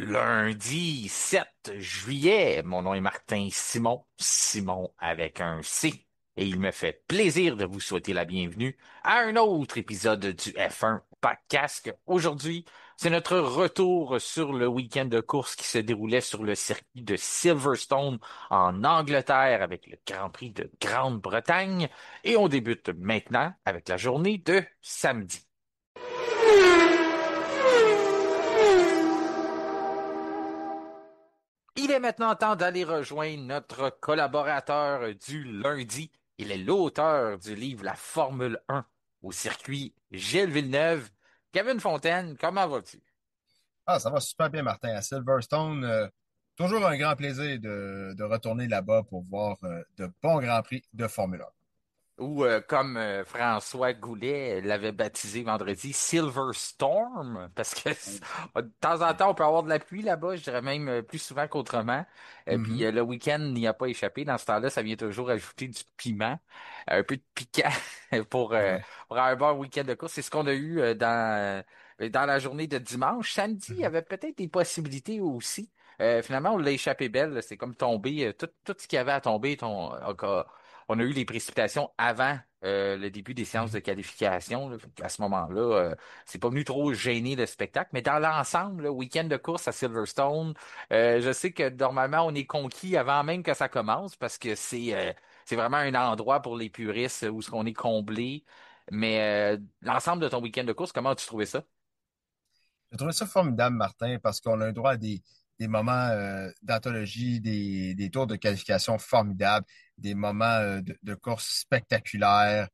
Lundi 7 juillet. Mon nom est Martin Simon, Simon avec un C. Et il me fait plaisir de vous souhaiter la bienvenue à un autre épisode du F1 Podcast. Aujourd'hui, c'est notre retour sur le week-end de course qui se déroulait sur le circuit de Silverstone en Angleterre avec le Grand Prix de Grande-Bretagne. Et on débute maintenant avec la journée de samedi. Il est maintenant temps d'aller rejoindre notre collaborateur du lundi. Il est l'auteur du livre La Formule 1 au circuit Gilles Villeneuve. Kevin Fontaine, comment vas-tu? Ah, ça va super bien, Martin. À Silverstone, toujours un grand plaisir de retourner là-bas pour voir de bons Grands Prix de Formule 1. Ou comme François Goulet l'avait baptisé vendredi, Silver Storm, parce que de temps en temps, on peut avoir de la pluie là-bas, je dirais même plus souvent qu'autrement. Puis Mhm. le week-end n'y a pas échappé. Dans ce temps-là, ça vient toujours ajouter du piment, un peu de piquant pour, euh, Ouais. pour un bon week-end de course. C'est ce qu'on a eu dans la journée de dimanche. Samedi, il y Mhm. avait peut-être des possibilités aussi. Finalement, on l'a échappé belle. C'est comme tombé. Tout ce qu'il y avait à tomber, on a eu les précipitations avant le début des séances de Mhm. qualification. Là. Fait qu'à ce moment-là, c'est pas venu trop gêner le spectacle. Mais dans l'ensemble, le week-end de course à Silverstone, je sais que normalement, on est conquis avant même que ça commence parce que c'est vraiment un endroit pour les puristes où ce qu'on est comblé. Mais l'ensemble de ton week-end de course, comment as-tu trouvé ça? J'ai trouvé ça formidable, Martin, parce qu'on a eu droit à des moments d'anthologie, des tours de qualification formidables, des moments de course spectaculaires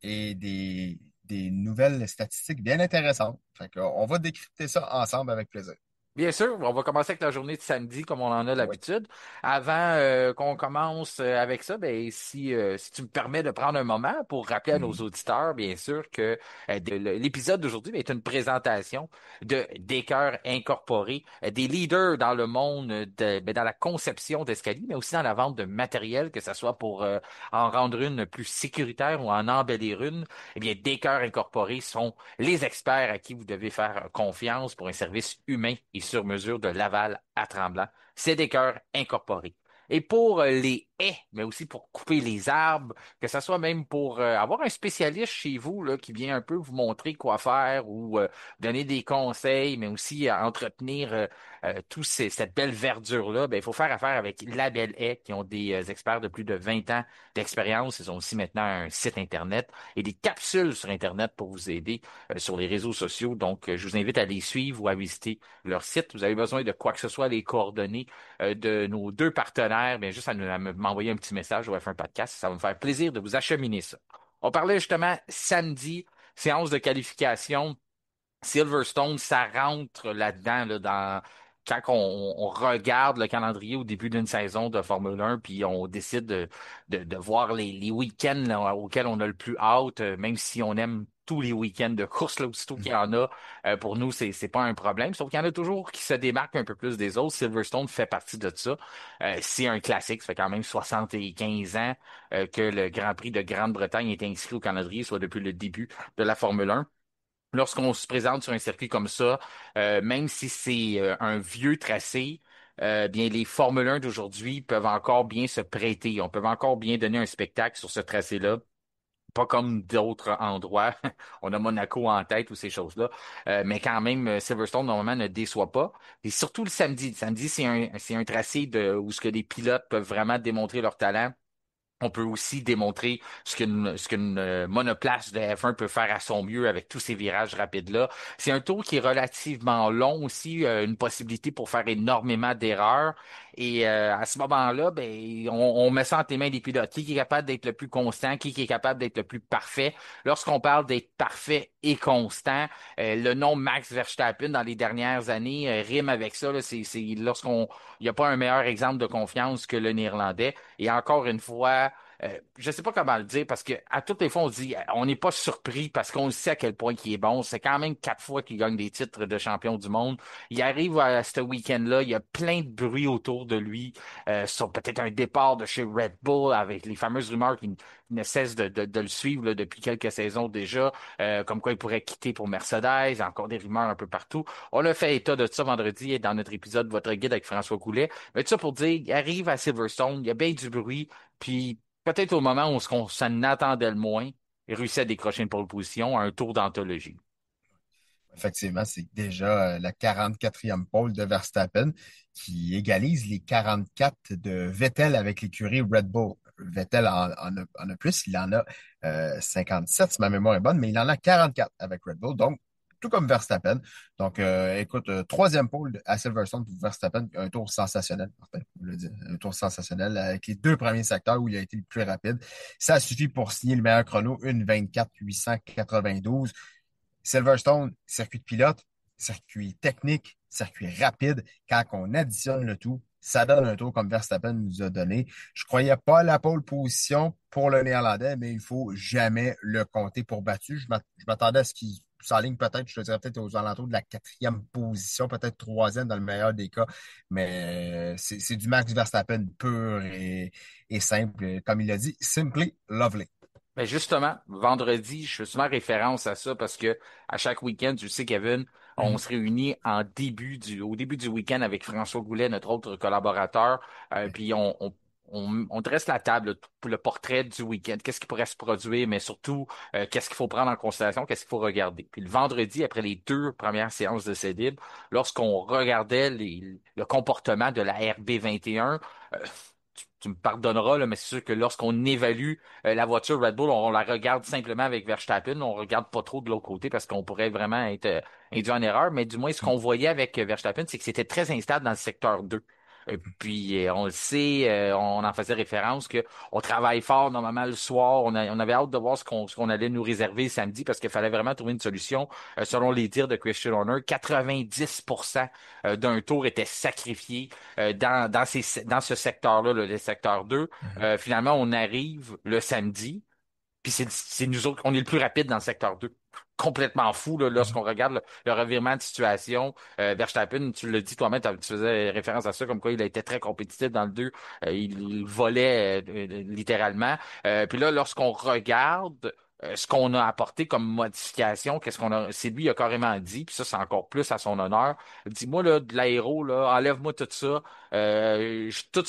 et des nouvelles statistiques bien intéressantes. Fait qu'on va décrypter ça ensemble avec plaisir. Bien sûr, on va commencer avec la journée de samedi comme on en a Oui. l'habitude. Avant qu'on commence avec ça, ben si tu me permets de prendre un moment pour rappeler à nos Mhm. auditeurs, bien sûr, que l'épisode d'aujourd'hui est une présentation de Descœurs Incorporés, des leaders dans le monde dans la conception d'escaliers, mais aussi dans la vente de matériel, que ce soit pour en rendre une plus sécuritaire ou en embellir une. Eh bien, Descœurs Incorporés sont les experts à qui vous devez faire confiance pour un service humain et sur mesure de Laval à Tremblant. C'est des cœurs incorporés. Et pour les haies, mais aussi pour couper les arbres, que ce soit même pour avoir un spécialiste chez vous là, qui vient un peu vous montrer quoi faire ou donner des conseils, mais aussi entretenir cette belle verdure-là, ben, il faut faire affaire avec La Belle Haie, qui ont des experts de plus de 20 ans d'expérience. Ils ont aussi maintenant un site Internet et des capsules sur Internet pour vous aider sur les réseaux sociaux. Donc, je vous invite à les suivre ou à visiter leur site. Vous avez besoin de quoi que ce soit, les coordonnées de nos deux partenaires, bien juste m'envoyer un petit message au F1 Podcast. Ça va me faire plaisir de vous acheminer ça. On parlait justement samedi, séance de qualification. Silverstone, ça rentre là-dedans, là, quand on regarde le calendrier au début d'une saison de Formule 1, puis on décide de voir les week-ends là, auxquels on a le plus hâte, même si on aime tous les week-ends de course, là, aussitôt qu'il y en a, pour nous, c'est pas un problème. Sauf qu'il y en a toujours qui se démarquent un peu plus des autres. Silverstone fait partie de ça. C'est un classique. Ça fait quand même 75 ans que le Grand Prix de Grande-Bretagne est inscrit au calendrier, soit depuis le début de la Formule 1. Lorsqu'on se présente sur un circuit comme ça, même si c'est un vieux tracé, bien les Formule 1 d'aujourd'hui peuvent encore bien se prêter. On peut encore bien donner un spectacle sur ce tracé-là. Pas comme d'autres endroits. On a Monaco en tête ou ces choses-là. Mais quand même, Silverstone, normalement, ne déçoit pas. Et surtout le samedi. Le samedi, c'est un tracé où ce que les pilotes peuvent vraiment démontrer leur talent. On peut aussi démontrer ce qu'une monoplace de F1 peut faire à son mieux avec tous ces virages rapides-là. C'est un tour qui est relativement long aussi, une possibilité pour faire énormément d'erreurs. Et à ce moment-là, ben, on met ça entre les mains des pilotes. Qui est capable d'être le plus constant, qui est capable d'être le plus parfait. Lorsqu'on parle d'être parfait et constant, le nom Max Verstappen dans les dernières années rime avec ça. Là. Il n'y a pas un meilleur exemple de confiance que le Néerlandais. Et encore une fois, je sais pas comment le dire parce que à toutes les fois, on dit, on n'est pas surpris parce qu'on sait à quel point il est bon. C'est quand même 4 fois qu'il gagne des titres de champion du monde. Il arrive à ce week-end-là, il y a plein de bruit autour de lui, sur peut-être un départ de chez Red Bull avec les fameuses rumeurs qui ne cessent de le suivre là, depuis quelques saisons déjà, comme quoi il pourrait quitter pour Mercedes, encore des rumeurs un peu partout. On a fait état de ça vendredi dans notre épisode Votre guide avec François Goulet. Mais tout ça pour dire, il arrive à Silverstone, il y a bien du bruit, puis peut-être au moment où on s'en attendait le moins, il réussit à décrocher une pole position à un tour d'anthologie. Effectivement, c'est déjà la 44e pole de Verstappen qui égalise les 44 de Vettel avec l'écurie Red Bull. Vettel en a plus, il en a 57 si ma mémoire est bonne, mais il en a 44 avec Red Bull, donc tout comme Verstappen. Donc, écoute, troisième pole à Silverstone pour Verstappen, un tour sensationnel, Martin, on le dit, un tour sensationnel avec les deux premiers secteurs où il a été le plus rapide. Ça suffit pour signer le meilleur chrono, une 24 892. Silverstone, circuit de pilote, circuit technique, circuit rapide. Quand on additionne le tout, ça donne un tour comme Verstappen nous a donné. Je croyais pas à la pole position pour le Néerlandais, mais il faut jamais le compter pour battu. Je m'attendais à ce qu'il s'enligne peut-être, je te dirais peut-être aux alentours de la 4e position, peut-être troisième dans le meilleur des cas. Mais c'est du Max Verstappen pur et simple. Comme il l'a dit, simply lovely. Mais justement, vendredi, je fais souvent référence à ça parce que à chaque week-end, tu sais, Kevin, on Mhm. se réunit au début du week-end avec François Goulet, notre autre collaborateur, puis on dresse la table pour le portrait du week-end. Qu'est-ce qui pourrait se produire, mais surtout, qu'est-ce qu'il faut prendre en considération, qu'est-ce qu'il faut regarder. Puis le vendredi, après les 2 premières séances de Cédib, lorsqu'on regardait le comportement de la RB21, tu me pardonneras, là, mais c'est sûr que lorsqu'on évalue la voiture Red Bull, on la regarde simplement avec Verstappen, on regarde pas trop de l'autre côté parce qu'on pourrait vraiment être induit en erreur, mais du moins ce qu'on voyait avec Verstappen, c'est que c'était très instable dans le secteur 2. Puis on le sait, on en faisait référence que on travaille fort normalement le soir. On avait hâte de voir ce qu'on allait nous réserver samedi parce qu'il fallait vraiment trouver une solution. Selon les dires de Christian Horner, 90% d'un tour était sacrifié dans ce secteur-là, le secteur 2. Mhm. Finalement, on arrive le samedi, puis c'est nous autres, on est le plus rapide dans le secteur 2. Complètement fou là, Mhm. lorsqu'on regarde le revirement de situation. Verstappen, tu l'as dit toi-même, tu faisais référence à ça, comme quoi il a été très compétitif dans le 2. Il volait littéralement. Puis là, lorsqu'on regarde ce qu'on a apporté comme modification, qu'est-ce qu'on a, c'est lui qui a carrément dit, puis ça, c'est encore plus à son honneur. Dis-moi là, de l'aéro, là, enlève-moi tout ça. Tout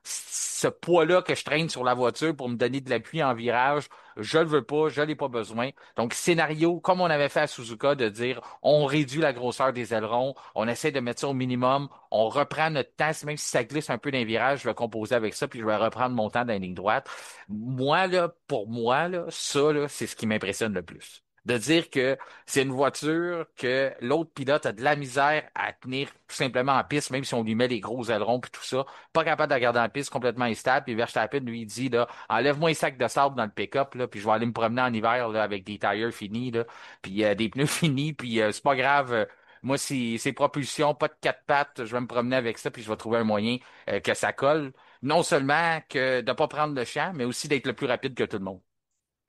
ce poids-là que je traîne sur la voiture pour me donner de l'appui en virage, je le veux pas, je l'ai pas besoin. Donc, scénario, comme on avait fait à Suzuka, de dire, on réduit la grosseur des ailerons, on essaie de mettre ça au minimum, on reprend notre temps, même si ça glisse un peu dans les virages, je vais composer avec ça, puis je vais reprendre mon temps dans la ligne droite. Moi, là, pour moi, là, ça, là, c'est ce qui m'impressionne le plus. De dire que c'est une voiture que l'autre pilote a de la misère à tenir tout simplement en piste, même si on lui met les gros ailerons puis tout ça. Pas capable de la garder en piste, complètement instable. Puis Verstappen, lui, il dit, là, enlève-moi un sac de sable dans le pick-up, là, puis je vais aller me promener en hiver, là, avec des tires finis, là, puis des pneus finis, puis c'est pas grave. Moi, c'est propulsion, pas de quatre pattes. Je vais me promener avec ça, puis je vais trouver un moyen que ça colle. Non seulement que de pas prendre le champ, mais aussi d'être le plus rapide que tout le monde.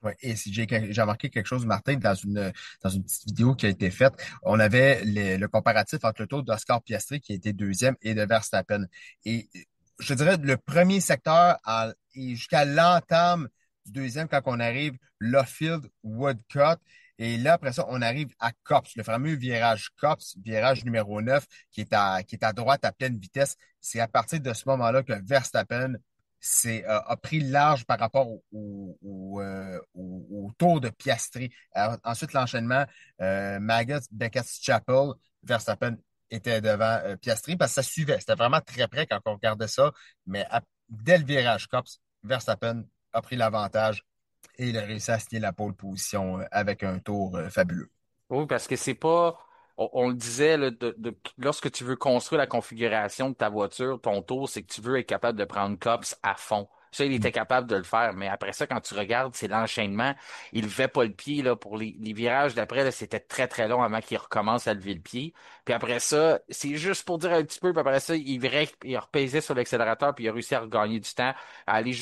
Ouais, et si j'ai remarqué quelque chose, Martin, dans une petite vidéo qui a été faite, on avait le comparatif entre le tour d'Oscar Piastri qui était deuxième et de Verstappen. Et je te dirais, le premier secteur et jusqu'à l'entame du deuxième, quand on arrive Luffield, Woodcote, et là, après ça, on arrive à Copse, le fameux virage Copse, virage numéro 9, qui est à droite à pleine vitesse. C'est à partir de ce moment-là que Verstappen a pris large par rapport au tour de Piastri. Ensuite, l'enchaînement, Maggots, Beckett, Chapel, Verstappen était devant Piastri parce que ça suivait. C'était vraiment très près quand on regardait ça. Mais dès le virage Cops, Verstappen a pris l'avantage et il a réussi à signer la pole position avec un tour fabuleux. Oui, parce que c'est pas, on le disait, là, lorsque tu veux construire la configuration de ta voiture, ton tour, c'est que tu veux être capable de prendre COPS à fond. Ça, il était capable de le faire. Mais après ça, quand tu regardes, c'est l'enchaînement. Il levait pas le pied là, pour les virages d'après. Là, c'était très, très long avant qu'il recommence à lever le pied. Puis après ça, c'est juste pour dire un petit peu. Puis après ça, il virait, il repaisait sur l'accélérateur. Puis il a réussi à regagner du temps, à aller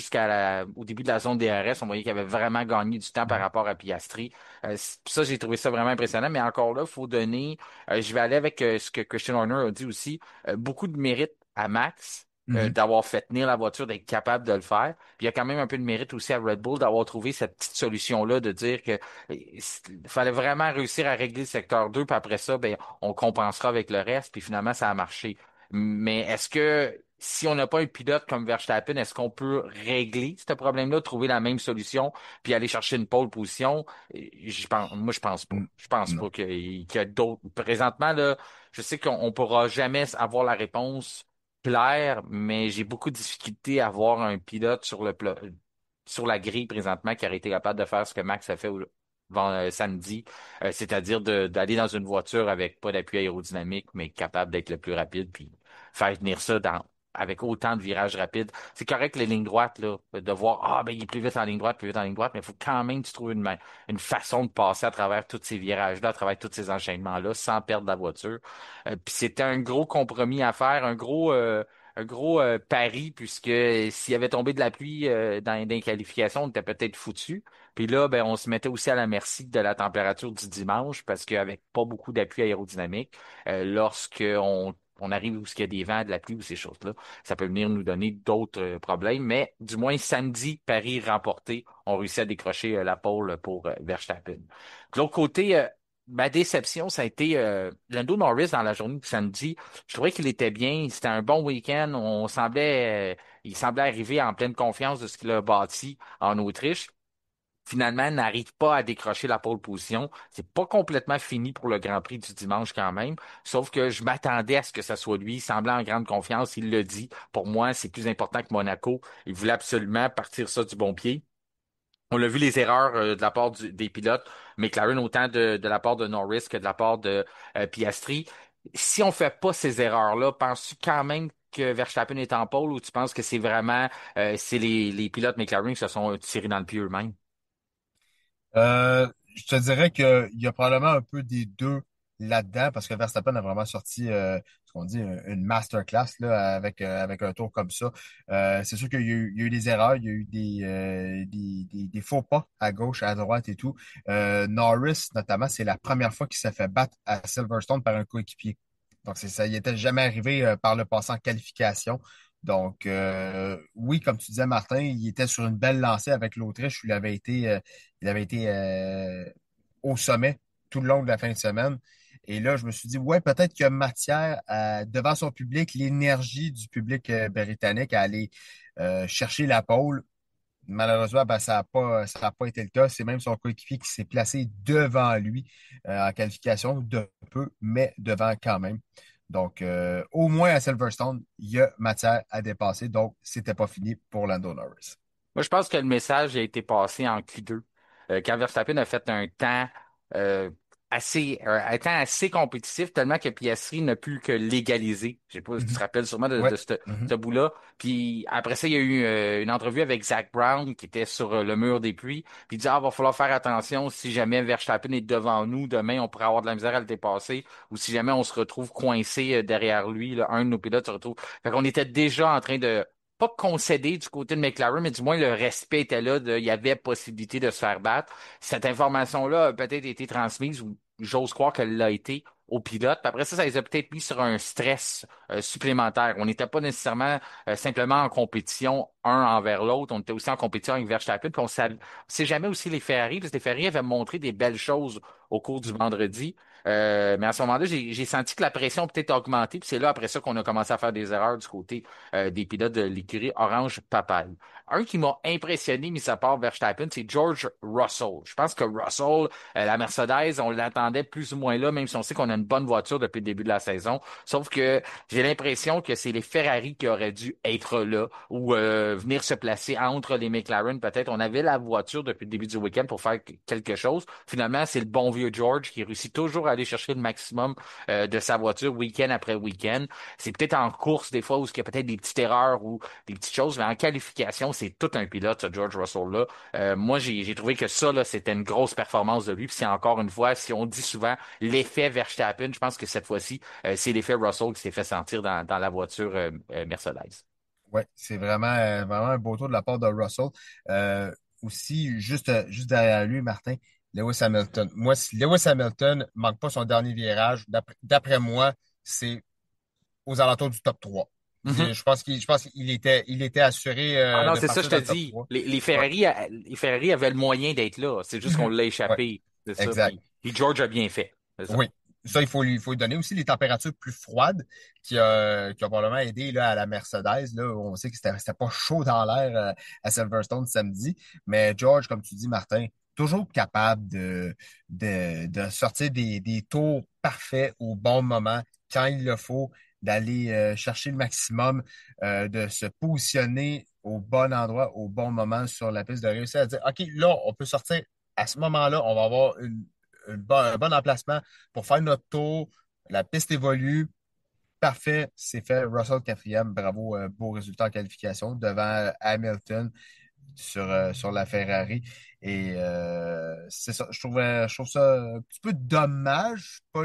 au début de la zone DRS. On voyait qu'il avait vraiment gagné du temps par rapport à Piastri. Ça, j'ai trouvé ça vraiment impressionnant. Mais encore là, il faut donner. Je vais aller avec ce que Christian Horner a dit aussi. Beaucoup de mérite à Max Mhm. d'avoir fait tenir la voiture, d'être capable de le faire. Puis il y a quand même un peu de mérite aussi à Red Bull d'avoir trouvé cette petite solution-là de dire que il fallait vraiment réussir à régler le secteur 2, puis après ça, ben, on compensera avec le reste, puis finalement, ça a marché. Mais est-ce que si on n'a pas un pilote comme Verstappen, est-ce qu'on peut régler ce problème-là, trouver la même solution, puis aller chercher une pole position? Moi, je pense pas. Mm. Je pense Non. pas qu'il y a d'autres. Présentement, là, je sais qu'on pourra jamais avoir la réponse claire, mais j'ai beaucoup de difficulté à voir un pilote sur la grille présentement qui aurait été capable de faire ce que Max a fait samedi, c'est-à-dire d'aller dans une voiture avec pas d'appui aérodynamique, mais capable d'être le plus rapide, puis faire tenir ça avec autant de virages rapides. C'est correct les lignes droites, là, de voir, ah, ben, il est plus vite en ligne droite, plus vite en ligne droite, mais il faut quand même que tu trouves une façon de passer à travers tous ces virages-là, à travers tous ces enchaînements-là, sans perdre la voiture. Puis c'était un gros compromis à faire, un gros pari, puisque s'il avait tombé de la pluie dans les qualifications, on était peut-être foutu. Puis là, ben, on se mettait aussi à la merci de la température du dimanche, parce qu'avec pas beaucoup d'appui aérodynamique, lorsque on arrive où il y a des vents, de la pluie ou ces choses-là, ça peut venir nous donner d'autres problèmes. Mais du moins, samedi, Paris remporté, on réussit à décrocher la pole pour Verstappen. De l'autre côté, ma déception, ça a été Lando Norris dans la journée de samedi. Je trouvais qu'il était bien. C'était un bon week-end. Il semblait arriver en pleine confiance de ce qu'il a bâti en Autriche. Finalement, n'arrive pas à décrocher la pole position. C'est pas complètement fini pour le Grand Prix du dimanche quand même. Sauf que je m'attendais à ce que ça soit lui. Il semblait en grande confiance. Il le dit. Pour moi, c'est plus important que Monaco. Il voulait absolument partir ça du bon pied. On a vu les erreurs de la part des pilotes, McLaren autant de la part de Norris que de la part de Piastri. Si on fait pas ces erreurs-là, penses-tu quand même que Verstappen est en pole ou tu penses que c'est les pilotes McLaren qui se sont tirés dans le pied eux-mêmes? Je te dirais qu'il y a probablement un peu des deux là-dedans, parce que Verstappen a vraiment sorti ce qu'on dit une masterclass là, avec un tour comme ça. C'est sûr qu'il y a eu des erreurs, il y a eu des faux pas à gauche, à droite et tout. Norris, notamment, c'est la première fois qu'il s'est fait battre à Silverstone par un coéquipier. Donc, ça y était jamais arrivé par le passé en qualification. Donc, oui, comme tu disais, Martin, il était sur une belle lancée avec l'Autriche. Il avait été au sommet tout le long de la fin de semaine. Et là, je me suis dit, ouais, peut-être qu'il y a matière devant son public, l'énergie du public britannique à aller chercher la pole. Malheureusement, ben, ça a pas été le cas. C'est même son coéquipier qui s'est placé devant lui en qualification, de peu, mais devant quand même. Donc, au moins à Silverstone, il y a matière à dépasser. Donc, c'était pas fini pour Lando Norris. Moi, je pense que le message a été passé en Q2. Quand Verstappen a fait un temps euh, un temps assez compétitif, tellement que Piastri n'a pu que l'égaliser. Je sais pas si tu te Mhm. rappelles sûrement de, Ouais. de ce Mhm. ce bout-là. Puis après ça, il y a eu une entrevue avec Zach Brown qui était sur le mur des puits. Puis il dit, va falloir faire attention si jamais Verstappen est devant nous, demain, on pourrait avoir de la misère à le dépasser. Ou si jamais on se retrouve coincé derrière lui, là, un de nos pilotes se retrouve. Fait qu'on était déjà en train de pas concéder du côté de McLaren, mais du moins le respect était là, il y avait possibilité de se faire battre. Cette information-là a peut-être été transmise, ou j'ose croire qu'elle l'a été au pilote. Puis après ça, ça les a peut-être mis sur un stress supplémentaire. On n'était pas nécessairement simplement en compétition un envers l'autre, on était aussi en compétition avec Verstappen, puis sait jamais aussi les Ferrari, parce que les Ferrari avaient montré des belles choses au cours du Mhm. vendredi. Mais à ce moment-là, j'ai senti que la pression peut-être augmenté, puis c'est là après ça qu'on a commencé à faire des erreurs du côté des pilotes de l'écurie Orange Papaye. Un qui m'a impressionné, mis à part Verstappen, c'est George Russell. Je pense que Russell, la Mercedes, on l'attendait attendait plus ou moins là, même si on sait qu'on a une bonne voiture depuis le début de la saison. Sauf que j'ai l'impression que c'est les Ferrari qui auraient dû être là ou venir se placer entre les McLaren. Peut-être on avait la voiture depuis le début du week-end pour faire quelque chose. Finalement, c'est le bon vieux George qui réussit toujours à aller chercher le maximum de sa voiture week-end après week-end. C'est peut-être en course des fois où il y a peut-être des petites erreurs ou des petites choses, mais en qualification, c'est tout un pilote, ce George Russell-là. Moi, j'ai trouvé que ça, là, c'était une grosse performance de lui. Puis c'est encore une fois, si on dit souvent l'effet Verstappen, je pense que cette fois-ci, c'est l'effet Russell qui s'est fait sentir dans la voiture Mercedes. Ouais, c'est vraiment un beau tour de la part de Russell. Euh, Aussi, juste derrière lui, Martin, Lewis Hamilton. Moi, si Lewis Hamilton manque pas son dernier virage, d'après moi, c'est aux alentours du top 3. Mhm. Je pense qu'il était assuré Ah non, de c'est ça, je partir te dans le top dis. 3. Les Ouais. Ferrari, les Ferrari avaient le moyen d'être là. C'est juste qu'on Mhm. l'a Ouais, échappé. C'est ça. exact. Puis George a bien fait. C'est ça. Oui, ça, il faut lui donner aussi les températures plus froides qui a probablement aidé là, à la Mercedes. Là, on sait que c'était pas chaud dans l'air à Silverstone samedi. Mais George, comme tu dis, Martin, toujours capable de sortir des tours parfaits au bon moment, quand il le faut, d'aller chercher le maximum, de se positionner au bon endroit, au bon moment sur la piste, de réussir à dire, OK, là, on peut sortir à ce moment-là, on va avoir un bon emplacement pour faire notre tour. La piste évolue. Parfait, c'est fait. Russell quatrième, bravo, beau résultat en qualification devant Hamilton sur la Ferrari. Et c'est ça, je trouve ça un petit peu dommage. Je suis pas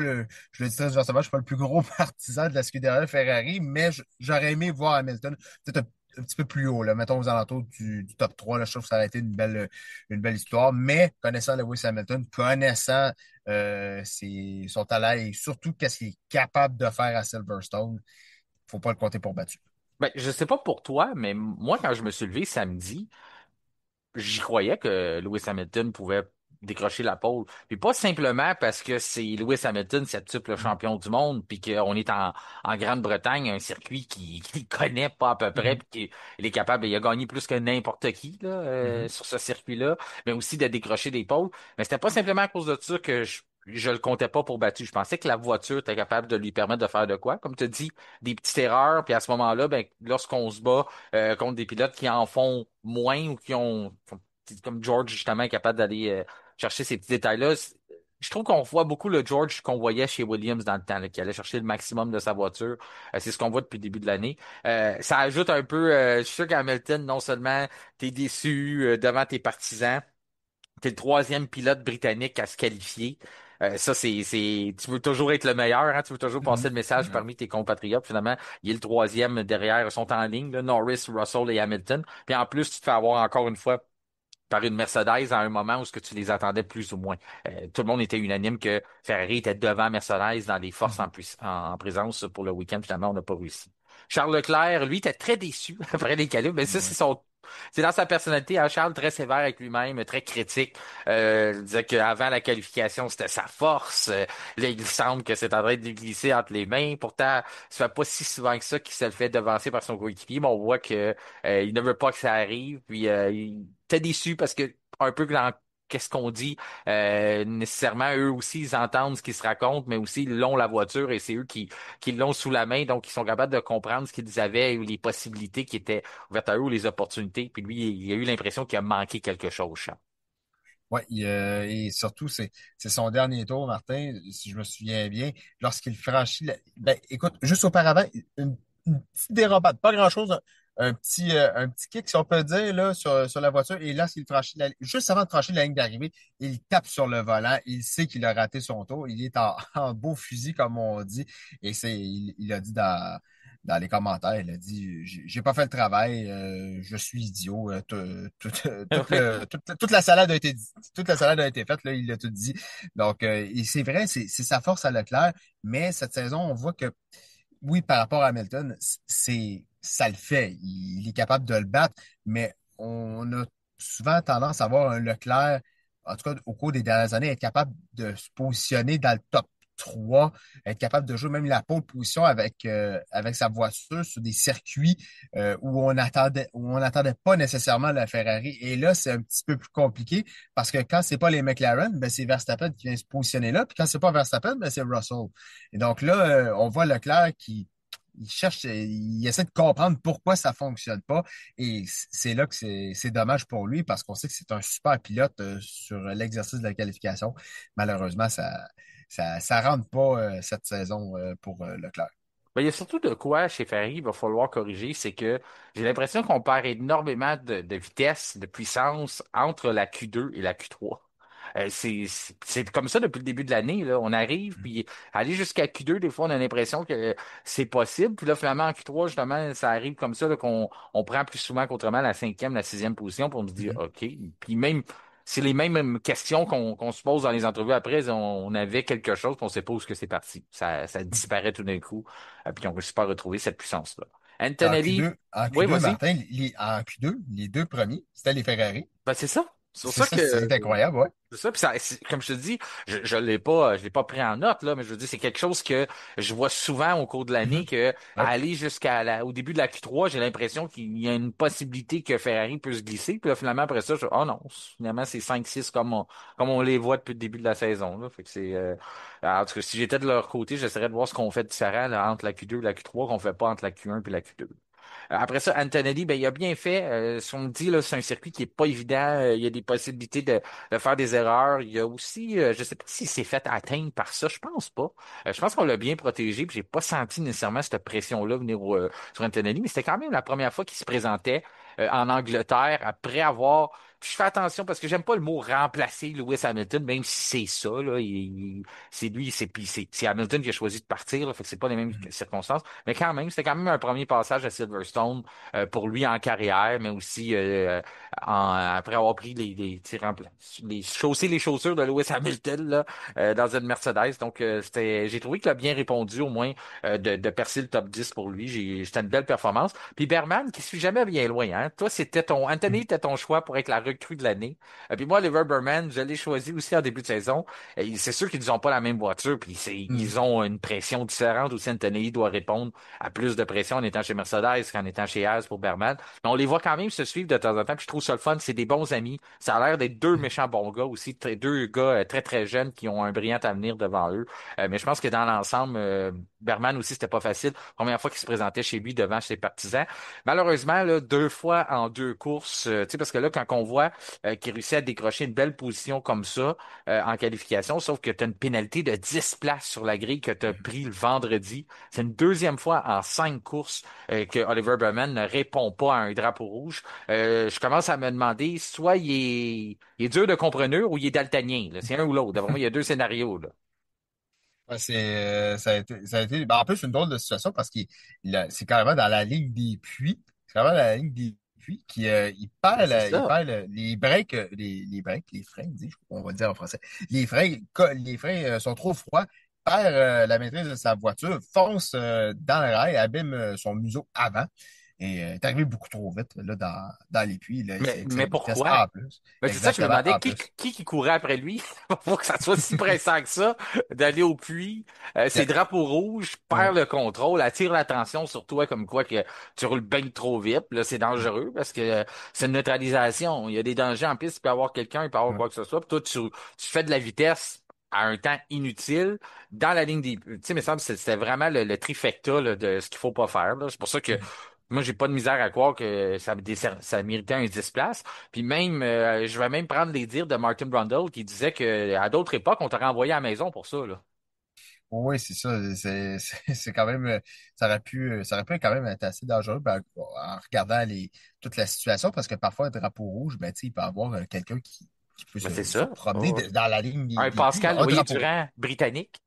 je le dis très ouvertement, je suis pas le plus gros partisan de la Scuderia Ferrari, mais j'aurais aimé voir Hamilton peut-être un petit peu plus haut, là, mettons aux alentours du top 3. Là, je trouve que ça aurait été une belle histoire. Mais connaissant Lewis Hamilton, connaissant son talent et surtout qu'est-ce qu'il est capable de faire à Silverstone, faut pas le compter pour battu. Ben, je sais pas pour toi, mais moi, quand je me suis levé samedi, j'y croyais que Lewis Hamilton pouvait décrocher la pole. Puis pas simplement parce que c'est Lewis Hamilton, septuple champion du monde, puis qu'on est en Grande-Bretagne, un circuit qu'il connaît pas à peu près, Mhm, puis qu'il est capable, il a gagné plus que n'importe qui là, mhm, sur ce circuit-là, mais aussi de décrocher des pôles. Mais c'était pas simplement à cause de ça que je le comptais pas pour battu. Je pensais que la voiture était capable de lui permettre de faire de quoi? Comme tu dis, des petites erreurs, puis à ce moment-là, ben, lorsqu'on se bat contre des pilotes qui en font moins ou qui ont, comme George, justement, est capable d'aller chercher ces petits détails-là. Je trouve qu'on voit beaucoup le George qu'on voyait chez Williams dans le temps, là, qui allait chercher le maximum de sa voiture. C'est ce qu'on voit depuis le début de l'année. Ça ajoute un peu, je suis sûr qu'Hamilton, non seulement t'es déçu devant tes partisans, t'es le troisième pilote britannique à se qualifier. Ça, tu veux toujours être le meilleur, hein, tu veux toujours passer mhm. le message Ouais. parmi tes compatriotes. Finalement, il est le troisième derrière, ils sont en ligne, là, Norris, Russell et Hamilton. Puis en plus, tu te fais avoir encore une fois par une Mercedes à un moment où ce que tu les attendais plus ou moins. Tout le monde était unanime que Ferrari était devant Mercedes dans les forces Mhm. en présence pour le week-end. Finalement, on n'a pas réussi. Charles Leclerc, lui, était très déçu après les qualifs. Mais ça, Ouais. c'est dans sa personnalité. Hein, Charles, très sévère avec lui-même, très critique. Il disait qu'avant la qualification, c'était sa force. Là, il semble que c'est en train de lui glisser entre les mains. Pourtant, ça fait pas si souvent que ça qu'il se le fait devancer par son coéquipier. Mais on voit que il ne veut pas que ça arrive. Puis il était déçu parce que un peu dans qu'est-ce qu'on dit, nécessairement eux aussi ils entendent ce qui se raconte, mais aussi ils l'ont la voiture et c'est eux qui l'ont sous la main, donc ils sont capables de comprendre ce qu'ils avaient ou les possibilités qui étaient ouvertes à eux ou les opportunités. Puis lui, il a eu l'impression qu'il a manqué quelque chose, Charles. Ouais, et surtout, c'est son dernier tour, Martin, si je me souviens bien, lorsqu'il franchit ben, écoute, juste auparavant, une petite dérobade, pas grand-chose, un petit kick, si on peut dire, là, sur la voiture, et là, s'il franchit juste avant de franchir la ligne d'arrivée, il tape sur le volant, il sait qu'il a raté son tour, il est en beau fusil, comme on dit, et il a dit dans les commentaires, il a dit, j'ai pas fait le travail, je suis idiot, toute la salade a été faite, là, il l'a tout dit. Donc, et c'est vrai, c'est sa force à Leclerc, mais cette saison, on voit que, oui, par rapport à Hamilton, ça le fait. Il est capable de le battre, mais on a souvent tendance à voir un Leclerc, en tout cas au cours des dernières années, être capable de se positionner dans le top Q3, être capable de jouer même la pole position avec sa voiture sur des circuits où on n'attendait pas nécessairement la Ferrari. Et là, c'est un petit peu plus compliqué parce que quand c'est pas les McLaren, ben c'est Verstappen qui vient se positionner là. Puis quand c'est pas Verstappen, ben c'est Russell. Et donc là, on voit Leclerc qui il cherche, il essaie de comprendre pourquoi ça fonctionne pas. Et c'est là que c'est dommage pour lui parce qu'on sait que c'est un super pilote sur l'exercice de la qualification. Malheureusement, ça rentre pas cette saison pour Leclerc. Ben, il y a surtout de quoi chez Ferrari, il va falloir corriger, c'est que j'ai l'impression qu'on perd énormément de vitesse, de puissance entre la Q2 et la Q3. C'est comme ça depuis le début de l'année, là. On arrive, puis aller jusqu'à Q2, des fois, on a l'impression que c'est possible. Puis là, finalement, en Q3, justement, ça arrive comme ça, là, qu'on on prend plus souvent qu'autrement la cinquième, la sixième position, puis on se dit, Mhm. OK. Puis même, c'est les mêmes questions qu'on se pose dans les entrevues après. On avait quelque chose, puis on sait pas où est-ce que c'est parti. Ça disparaît tout d'un coup, puis on ne réussit pas à retrouver cette puissance-là. Puis en Antonelli, Q2, en oui, Q2, vas-y. Martin, en Q2, les deux premiers, c'était les Ferrari. Ben, c'est ça. C'est pour C'est ça ça, que c'est incroyable, ouais. c'est ça, puis ça, comme je te dis, je l'ai pas pris en note là, mais je veux dire, c'est quelque chose que je vois souvent au cours de l'année Mhm. que à Ouais. aller au début de la Q3, j'ai l'impression qu'il y a une possibilité que Ferrari peut se glisser, puis là finalement après ça, oh non, finalement c'est 5-6 comme on les voit depuis le début de la saison là, fait que c'est en tout cas, si j'étais de leur côté, j'essaierais de voir ce qu'on fait de différent là, entre la Q2 et la Q3 qu'on fait pas entre la Q1 et la Q2. Après ça, Antonelli, ben, il a bien fait. Si on me dit, là, c'est un circuit qui est pas évident. Il y a des possibilités de faire des erreurs. Il y a aussi, je sais pas s'il s'est fait atteindre par ça. Je pense pas. Je pense qu'on l'a bien protégé. Puis j'ai pas senti nécessairement cette pression-là venir sur Antonelli. Mais c'était quand même la première fois qu'il se présentait en Angleterre après avoir. Puis je fais attention parce que j'aime pas le mot remplacer Lewis Hamilton, même si c'est ça, là. C'est lui, c'est Hamilton qui a choisi de partir, là, fait que c'est pas les mêmes Mhm. circonstances. Mais quand même, c'était quand même un premier passage à Silverstone pour lui en carrière, mais aussi après avoir pris les chausser les chaussures de Lewis Hamilton là, dans une Mercedes. Donc j'ai trouvé qu'il a bien répondu au moins de percer le top 10 pour lui. C'était une belle performance. Puis Berman, qui suit jamais bien loin, hein. Toi, Anthony était ton choix pour être la recrue de l'année. Puis moi, Oliver Berman, je l'ai choisi aussi en début de saison. C'est sûr qu'ils n'ont pas la même voiture, puis Mhm. ils ont une pression différente aussi. Anthony doit répondre à plus de pression en étant chez Mercedes qu'en étant chez Haas pour Berman. Mais on les voit quand même se suivre de temps en temps, puis je trouve ça le fun. C'est des bons amis. Ça a l'air d'être deux méchants bons gars aussi, deux gars très très jeunes qui ont un brillant avenir devant eux. Mais je pense que dans l'ensemble, Berman aussi, c'était pas facile. Première fois qu'il se présentait chez lui devant ses partisans. Malheureusement, là, deux fois en deux courses, tu sais, parce que là, quand on voit qu'il réussit à décrocher une belle position comme ça, en qualification, sauf que tu as une pénalité de 10 places sur la grille que tu as pris le vendredi. C'est une deuxième fois en 5 courses que Oliver Bowman ne répond pas à un drapeau rouge. Je commence à me demander, soit il est dur de compreneur ou il est daltonien, là. C'est un ou l'autre. D'après moi, il y a deux scénarios, là. Ouais, ça a été, ben, en plus, une drôle de situation parce c'est carrément dans la ligne des puits. C'est carrément dans la ligne des puits il Ben, perd, c'est ça. les breaks, les freins, on va dire en français. Les freins sont trop froids, perd la maîtrise de sa voiture, fonce dans le rail, abîme son museau avant et est arrivé beaucoup trop vite là, dans les puits. Là, c'est Mais excès de vitesse pourquoi? en plus. Ben, c'est ça, je me Exactement, demandais en plus. qui courait après lui pour que ça soit si pressant que ça d'aller au puits. Ces drapeaux rouges, perd Ouais. le contrôle, attire l'attention sur toi comme quoi que tu roules bien trop vite. Là, c'est dangereux parce que c'est une neutralisation. Il y a des dangers en piste, il peut y avoir quelqu'un, il peut y avoir Ouais. quoi que ce soit. Puis toi, tu fais de la vitesse à un temps inutile dans la ligne des... Tu sais, il me semble que c'était vraiment le trifecta là, de ce qu'il faut pas faire, là. C'est pour ça que moi, j'ai pas de misère à croire que ça méritait un 10 places. Puis même, je vais même prendre les dires de Martin Brundle qui disait que à d'autres époques, on t'aurait envoyé à la maison pour ça, là. Oui, c'est ça. C'est quand même, ça aurait pu quand même être assez dangereux en regardant toute la situation parce que parfois, un drapeau rouge, ben, tu sais, il peut y avoir quelqu'un qui peut Ben, c'est se ça. promener Oh, ouais. dans la ligne des, Un des puits. Pascal Un drapeau rouge. Loyer-Durand britannique.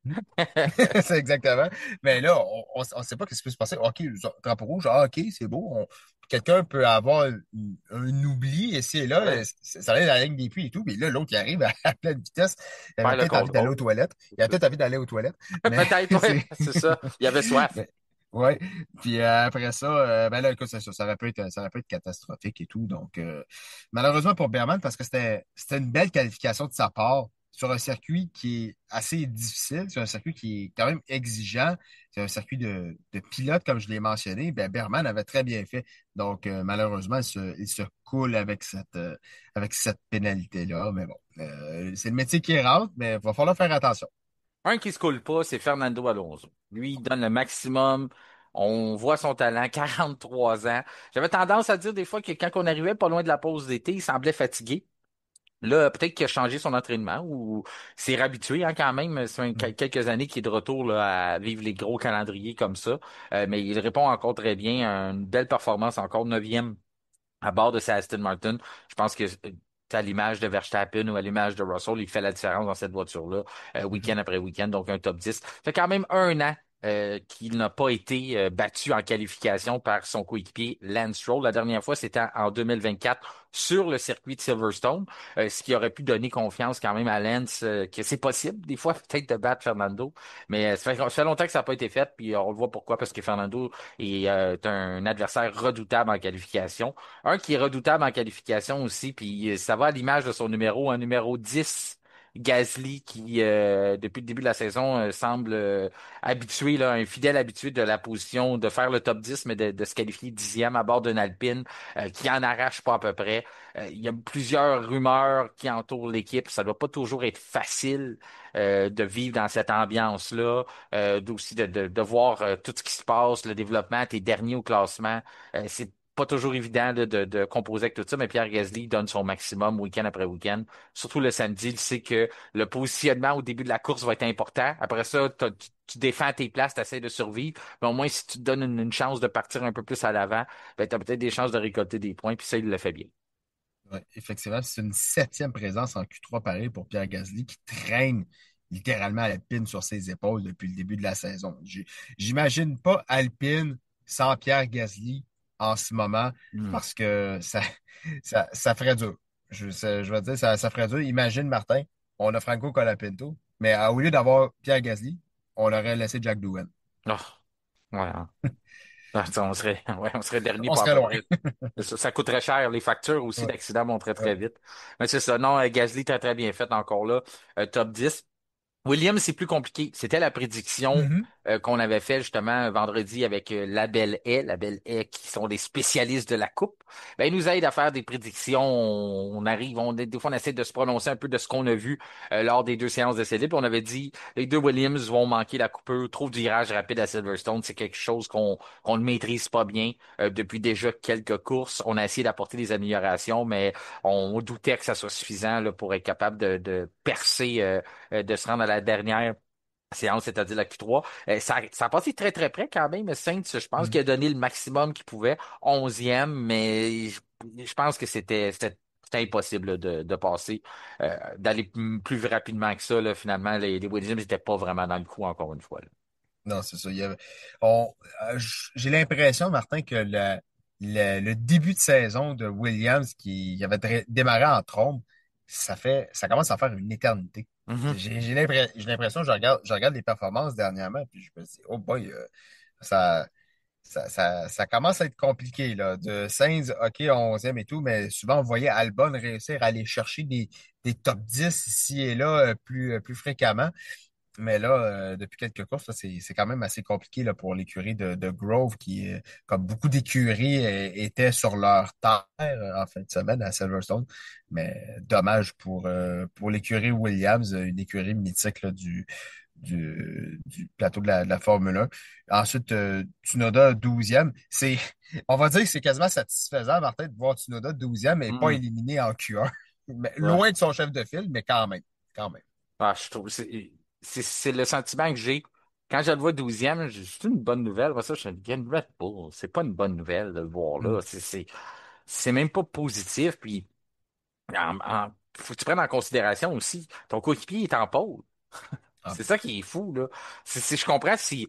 C'est exactement. Mais là, on sait pas ce qui peut se passer. OK, drapeau rouge, ah, OK, c'est beau. Quelqu'un peut avoir un oubli ici et là, Ouais. ça allait dans la ligne des puits et tout. Mais là, l'autre, il arrive à pleine vitesse. Il avait Perd le peut-être envie d'aller aux contrôle. toilettes. Il avait peut-être envie d'aller aux toilettes. Mais Peut-être, ouais, c'est. c'est ça. Il y avait soif. Mais, ouais. Puis après ça, ben là, écoute, ça aurait pu être catastrophique et tout. Donc, malheureusement pour Berman, parce que c'était une belle qualification de sa part. sur un circuit qui est assez difficile, c'est un circuit qui est quand même exigeant, c'est un circuit de pilote, comme je l'ai mentionné, ben Berman avait très bien fait. Donc, malheureusement, il se coule avec cette pénalité-là. Mais bon, c'est le métier qui rentre, mais il va falloir faire attention. Un qui se coule pas, c'est Fernando Alonso. Lui, il donne le maximum. On voit son talent, 43 ans. J'avais tendance à dire des fois que quand on arrivait pas loin de la pause d'été, il semblait fatigué. Là, peut-être qu'il a changé son entraînement ou s'est réhabitué hein, quand même. C'est Mm. quelques années qu'il est de retour là, à vivre les gros calendriers comme ça. Mais il répond encore très bien. Une belle performance, encore neuvième à bord de sa Aston Martin. Je pense que à l'image de Verstappen ou à l'image de Russell, il fait la différence dans cette voiture-là, Mhm. week-end après week-end, donc un top 10. Fait quand même un an qu'il n'a pas été battu en qualification par son coéquipier Lance Stroll. La dernière fois, c'était en 2024 sur le circuit de Silverstone, ce qui aurait pu donner confiance quand même à Lance que c'est possible, des fois, peut-être de battre Fernando. Mais ça fait longtemps que ça n'a pas été fait, puis on le voit pourquoi, parce que Fernando est un adversaire redoutable en qualification. Un qui est redoutable en qualification aussi, puis ça va à l'image de son numéro, un numéro 10, Gasly, qui depuis le début de la saison semble habitué, là, un fidèle habitué de la position de faire le top 10, mais de se qualifier dixième à bord d'une Alpine, qui en arrache pas à peu près. Il y a plusieurs rumeurs qui entourent l'équipe. Ça doit pas toujours être facile de vivre dans cette ambiance-là, aussi de voir tout ce qui se passe, le développement, tes derniers au classement. C'est pas toujours évident là, de composer avec tout ça, mais Pierre Gasly donne son maximum week-end après week-end. Surtout le samedi, il sait que le positionnement au début de la course va être important. Après ça, tu défends tes places, tu essaies de survivre. Mais au moins, si tu te donnes une chance de partir un peu plus à l'avant, ben, tu as peut-être des chances de récolter des points, puis ça, il le fait bien. Ouais, effectivement, c'est une septième présence en Q3 pareil pour Pierre Gasly qui traîne littéralement Alpine sur ses épaules depuis le début de la saison. J'imagine pas Alpine sans Pierre Gasly en ce moment Hmm. parce que ça ferait dur. Je vais dire, ça ferait dur. Imagine, Martin, on a Franco Colapinto, mais au lieu d'avoir Pierre Gasly, on aurait laissé Jack Doohan. Oh, ouais, hein. Ah, ça, ouais, on serait dernier On pour à serait peu loin. près. Ça coûterait cher. Les factures aussi Ouais, d'accident monteraient ouais. très vite. Mais c'est ça. Non, Gasly, très, très bien fait encore là. Top 10. Williams, c'est plus compliqué. C'était la prédiction Mhm. qu'on avait fait justement vendredi avec la Belle Haie, qui sont des spécialistes de la coupe. Ben, ils nous aident à faire des prédictions. On arrive, des fois, on essaie de se prononcer un peu de ce qu'on a vu lors des deux séances d'essai libre. On avait dit les deux Williams vont manquer la coupure, trop de virages rapides à Silverstone. C'est quelque chose qu'on ne maîtrise pas bien depuis déjà quelques courses. On a essayé d'apporter des améliorations, mais on doutait que ça soit suffisant là, pour être capable de percer. De se rendre à la dernière séance, c'est-à-dire la Q3. Ça a passé très, très près quand même. Saints, je pense Mhm. qu'il a donné le maximum qu'il pouvait. 11e, mais je pense que c'était impossible là, de passer, d'aller plus rapidement que ça. Là, finalement, les Williams n'étaient pas vraiment dans le coup, encore une fois. Là. Non, c'est ça. On, j'ai l'impression, Martin, que le début de saison de Williams qui avait démarré en trombe, ça commence à faire une éternité. Mhm. J'ai l'impression, je regarde les performances dernièrement, puis je me dis, oh boy, ça, ça commence à être compliqué, là. De Sainz, OK, 11e et tout, mais souvent, on voyait Albon réussir à aller chercher des top 10 ici et là plus fréquemment. Mais là, depuis quelques courses, là, c'est quand même assez compliqué là, pour l'écurie de Grove qui, comme beaucoup d'écuries, étaient sur leur terre en fin de semaine à Silverstone. Mais dommage pour l'écurie Williams, une écurie mythique là, du plateau de la Formule 1. Ensuite, Tsunoda 12e. On va dire que c'est quasiment satisfaisant, Martin, de voir Tsunoda 12e et pas Mhm. éliminé en Q1. Mais, Ouais. loin de son chef de file, mais quand même. Quand même. Ah, je trouve, c'est le sentiment que j'ai. Quand je le vois 12e, c'est une bonne nouvelle. Moi, ça, je suis une Red Bull. C'est pas une bonne nouvelle de le voir là. C'est même pas positif. Puis, faut que tu prennes en considération aussi, ton coéquipier est en pause. Ah, C'est ça qui est fou, là. Je comprends si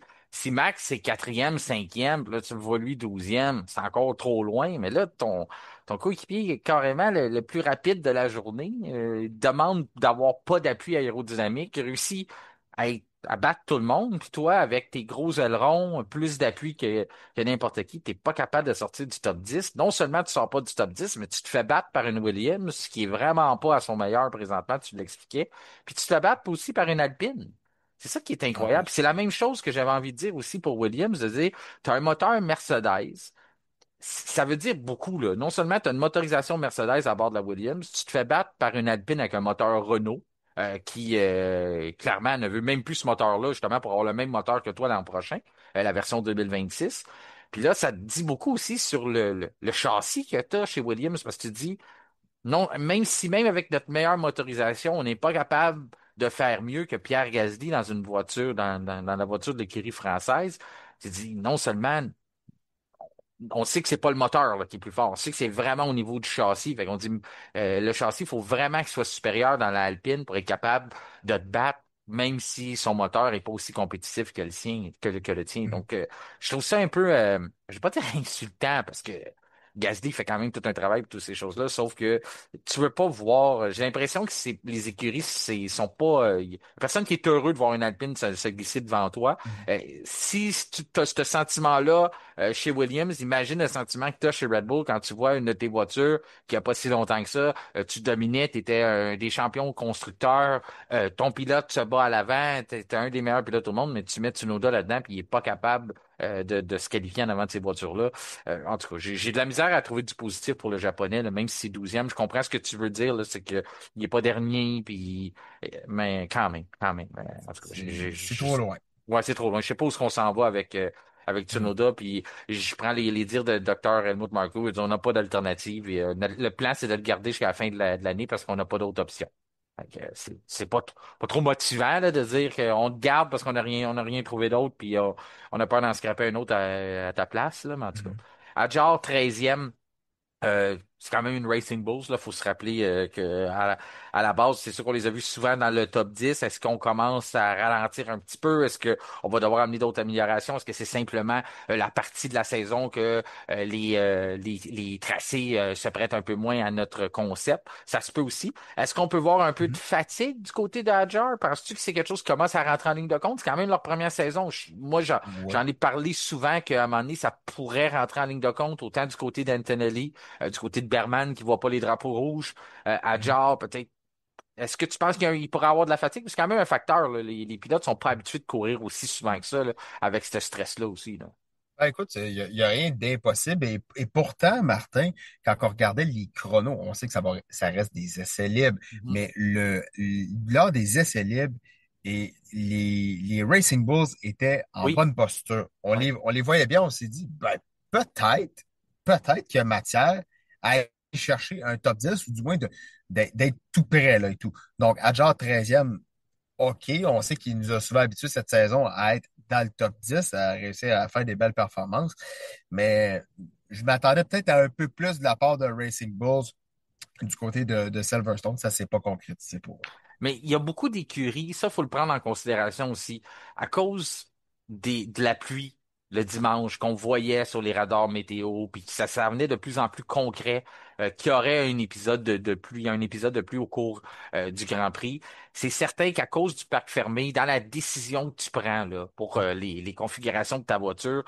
Max c'est quatrième, cinquième, puis là, tu le vois lui 12e, c'est encore trop loin, mais là, ton coéquipier est carrément le plus rapide de la journée, il demande d'avoir pas d'appui aérodynamique, il réussit à être à battre tout le monde, puis toi, avec tes gros ailerons, plus d'appui que n'importe qui, t'es pas capable de sortir du top 10. Non seulement tu sors pas du top 10, mais tu te fais battre par une Williams, ce qui est vraiment pas à son meilleur présentement, tu l'expliquais. Puis tu te fais battre aussi par une Alpine. C'est ça qui est Ah incroyable. oui. Puis c'est la même chose que j'avais envie de dire aussi pour Williams, de dire, tu as un moteur Mercedes. Ça veut dire beaucoup, là. Non seulement tu as une motorisation Mercedes à bord de la Williams, tu te fais battre par une Alpine avec un moteur Renault, qui clairement ne veut même plus ce moteur-là, justement, pour avoir le même moteur que toi l'an prochain, la version 2026. Puis là, ça te dit beaucoup aussi sur le châssis que tu as chez Williams, parce que tu te dis, non, même si même avec notre meilleure motorisation, on n'est pas capable de faire mieux que Pierre Gasly dans une voiture, dans la voiture de l'écurie française, tu te dis, non seulement on sait que c'est pas le moteur là, qui est plus fort. On sait que c'est vraiment au niveau du châssis. Fait qu'on dit le châssis, il faut vraiment qu'il soit supérieur dans la Alpine pour être capable de te battre, même si son moteur est pas aussi compétitif que le sien, que le tien. Mhm. Donc, je trouve ça un peu, je vais pas dire insultant parce que Gasly fait quand même tout un travail pour toutes ces choses-là, sauf que tu veux pas voir. J'ai l'impression que les écuries, sont pas. Y a personne qui est heureux de voir une Alpine se glisser devant toi. Mhm. Si tu as ce sentiment-là chez Williams, imagine le sentiment que tu as chez Red Bull quand tu vois une de tes voitures qui a pas si longtemps que ça, tu dominais, tu étais un des champions constructeurs, ton pilote se bat à l'avant, tu es un des meilleurs pilotes au monde, mais tu mets Tsunoda là-dedans puis il est pas capable de se qualifier en avant de ces voitures-là. En tout cas, j'ai de la misère à trouver du positif pour le japonais, là, même si c'est 12e. Je comprends ce que tu veux dire, là, c'est que il est pas dernier, puis mais quand même, quand même. En tout cas, C'est trop loin. ouais, c'est trop loin. Je sais pas où est-ce qu'on s'en va avec Mhm. Tsunoda, puis je prends les dires de Dr. Helmut Marko, il dit on n'a pas d'alternative. Et, le plan, c'est de le garder jusqu'à la fin de l'année parce qu'on n'a pas d'autre option. Fait que, c'est pas trop motivant là, de dire qu'on te garde parce qu'on a rien trouvé d'autre, puis on a peur d'en scraper un autre à ta place, là, mais en tout cas. Mhm. Adjar, 13e, c'est quand même une Racing Bulls, là. Faut se rappeler que à la base, c'est sûr qu'on les a vus souvent dans le top 10. Est-ce qu'on commence à ralentir un petit peu? Est-ce qu'on va devoir amener d'autres améliorations? Est-ce que c'est simplement la partie de la saison que les tracés se prêtent un peu moins à notre concept? Ça se peut aussi. Est-ce qu'on peut voir un peu de Mhm. fatigue du côté de Hadjar? Penses-tu que c'est quelque chose qui commence à rentrer en ligne de compte? C'est quand même leur première saison. Moi, Ouais. j'en ai parlé souvent qu'à un moment donné, ça pourrait rentrer en ligne de compte, autant du côté d'Antonelli du côté de Berman qui voit pas les drapeaux rouges, Mhm. Adjar, peut-être. Est-ce que tu penses qu'il pourrait avoir de la fatigue? C'est quand même un facteur, là. Les pilotes sont pas habitués de courir aussi souvent que ça, là, avec ce stress-là aussi, là. Ben, écoute, y a rien d'impossible. Et pourtant, Martin, quand on regardait les chronos, on sait que ça reste des essais libres, Mhm. mais lors des essais libres, et les Racing Bulls étaient en Oui, bonne posture. oui. On les voyait bien, on s'est dit, ben, peut-être, peut-être qu'il y a matière à aller chercher un top 10 ou du moins d'être tout près là, et tout. Donc, Adjar 13e, OK, on sait qu'il nous a souvent habitués cette saison à être dans le top 10, à réussir à faire des belles performances, mais je m'attendais peut-être à un peu plus de la part de Racing Bulls du côté de Silverstone. Ça s'est pas concrétisé pour eux. Mais il y a beaucoup d'écuries, ça, faut le prendre en considération aussi, à cause de la pluie le dimanche qu'on voyait sur les radars météo, puis que ça venait de plus en plus concret, qu'il y aurait un épisode de pluie, un épisode de pluie au cours du Grand Prix. C'est certain qu'à cause du parc fermé, dans la décision que tu prends là, pour les configurations de ta voiture,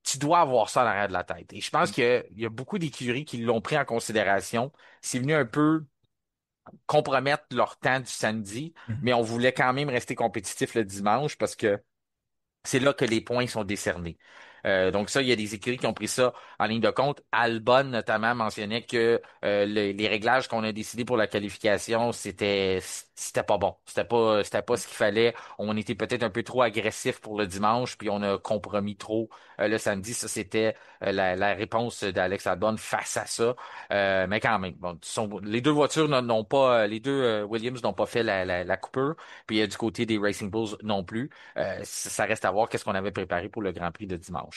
tu dois avoir ça à l'arrière de la tête. Et je pense qu'il y a beaucoup d'écuries qui l'ont pris en considération. C'est venu un peu compromettre leur temps du samedi, Mhm. mais on voulait quand même rester compétitif le dimanche parce que c'est là que les points sont décernés. Donc ça, il y a des écuries qui ont pris ça en ligne de compte. Albon, notamment, mentionnait que les réglages qu'on a décidés pour la qualification, c'était pas bon. C'était pas ce qu'il fallait. On était peut-être un peu trop agressif pour le dimanche, puis on a compromis trop le samedi. Ça, c'était la réponse d'Alex Albon face à ça. Mais quand même, bon, les deux voitures n'ont pas, les deux Williams n'ont pas fait la coupure. Puis du côté des Racing Bulls non plus. Ça reste à voir qu'est-ce qu'on avait préparé pour le Grand Prix de dimanche.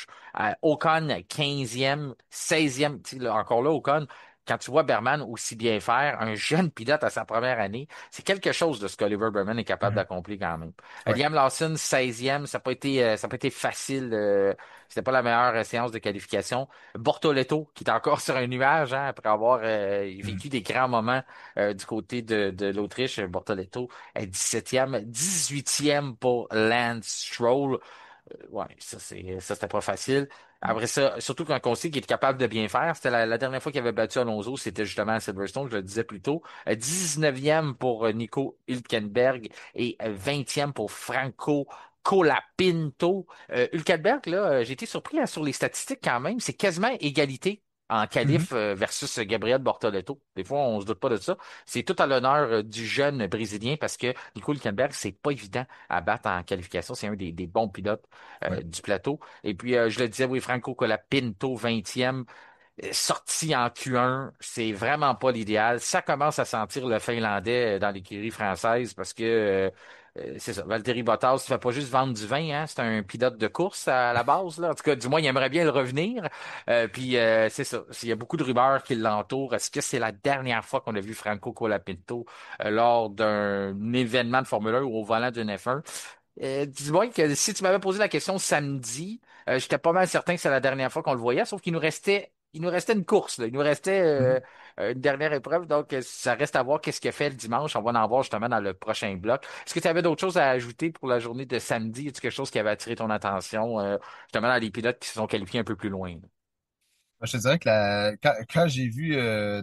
Ocon, 15e, 16e, tu sais, encore là, Ocon, quand tu vois Berman aussi bien faire, un jeune pilote à sa première année, c'est quelque chose de ce qu'Oliver Berman est capable Mhm. d'accomplir quand même. Ouais. Liam Lawson, 16e, ça n'a pas été facile. C'était pas la meilleure séance de qualification. Bortoleto, qui est encore sur un nuage, hein, après avoir Mhm. vécu des grands moments du côté de l'Autriche. Bortoleto est 17e, 18e pour Lance Stroll. Ouais, ça c'était pas facile. Après ça, surtout quand on sait qu'il est capable de bien faire, c'était la dernière fois qu'il avait battu Alonso, c'était justement à Silverstone, je le disais plus tôt. 19e pour Nico Hülkenberg et 20e pour Franco Colapinto. Hülkenberg, là, j'ai été surpris hein, sur les statistiques quand même, c'est quasiment égalité en Mhm. qualif versus Gabriel Bortoleto. Des fois, on se doute pas de ça. C'est tout à l'honneur du jeune Brésilien parce que Nico Hülkenberg, c'est pas évident à battre en qualification. C'est un des bons pilotes Ouais. du plateau. Et puis, je le disais, oui, Franco Colapinto, 20e, sorti en Q1, c'est vraiment pas l'idéal. Ça commence à sentir le Finlandais dans l'écurie française parce que c'est ça. Valtteri Bottas, il fait pas juste vendre du vin, hein. C'est un pilote de course à la base, là. En tout cas, du moins, il aimerait bien le revenir. Puis c'est ça. Il y a beaucoup de rumeurs qui l'entourent. Est-ce que c'est la dernière fois qu'on a vu Franco Colapinto lors d'un événement de Formule 1 ou au volant d'une F1? Dis-moi que si tu m'avais posé la question samedi, j'étais pas mal certain que c'est la dernière fois qu'on le voyait, sauf qu'il nous restait une course, là. Il nous restait Mhm. une dernière épreuve, donc ça reste à voir qu'est-ce qu'il a fait le dimanche. On va en voir justement dans le prochain bloc. Est-ce que tu avais d'autres choses à ajouter pour la journée de samedi? Y a quelque chose qui avait attiré ton attention, justement dans les pilotes qui se sont qualifiés un peu plus loin? Là? Moi, je te dirais que quand j'ai vu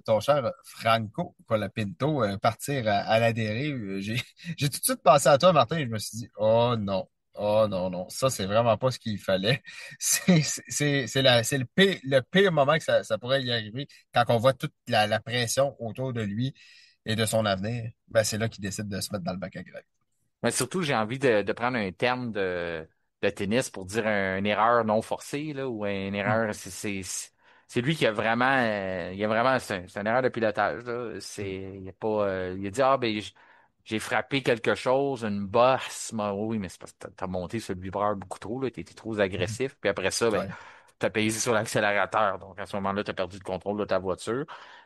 ton cher Franco Colapinto partir à la dérive, j'ai tout de suite pensé à toi, Martin, et je me suis dit, oh non, oh non, non, ça, c'est vraiment pas ce qu'il fallait. C'est le pire moment que ça pourrait y arriver quand on voit toute la pression autour de lui et de son avenir. Ben, c'est là qu'il décide de se mettre dans le bac à grève. Mais surtout, j'ai envie de prendre un terme de tennis pour dire une erreur non forcée, là, ou une Mhm. erreur. C'est lui qui a vraiment. Il a vraiment. C'est une erreur de pilotage, là. Il a pas. Il a dit, ah, ben, j'ai frappé quelque chose, une bosse. Oui, mais c'est parce que t'as monté sur le vibreur beaucoup trop, là. T'étais trop Mhm. agressif. Puis après ça, ben, Ouais. t'as pesé sur l'accélérateur. Donc, à ce moment-là, t'as perdu le contrôle de ta voiture.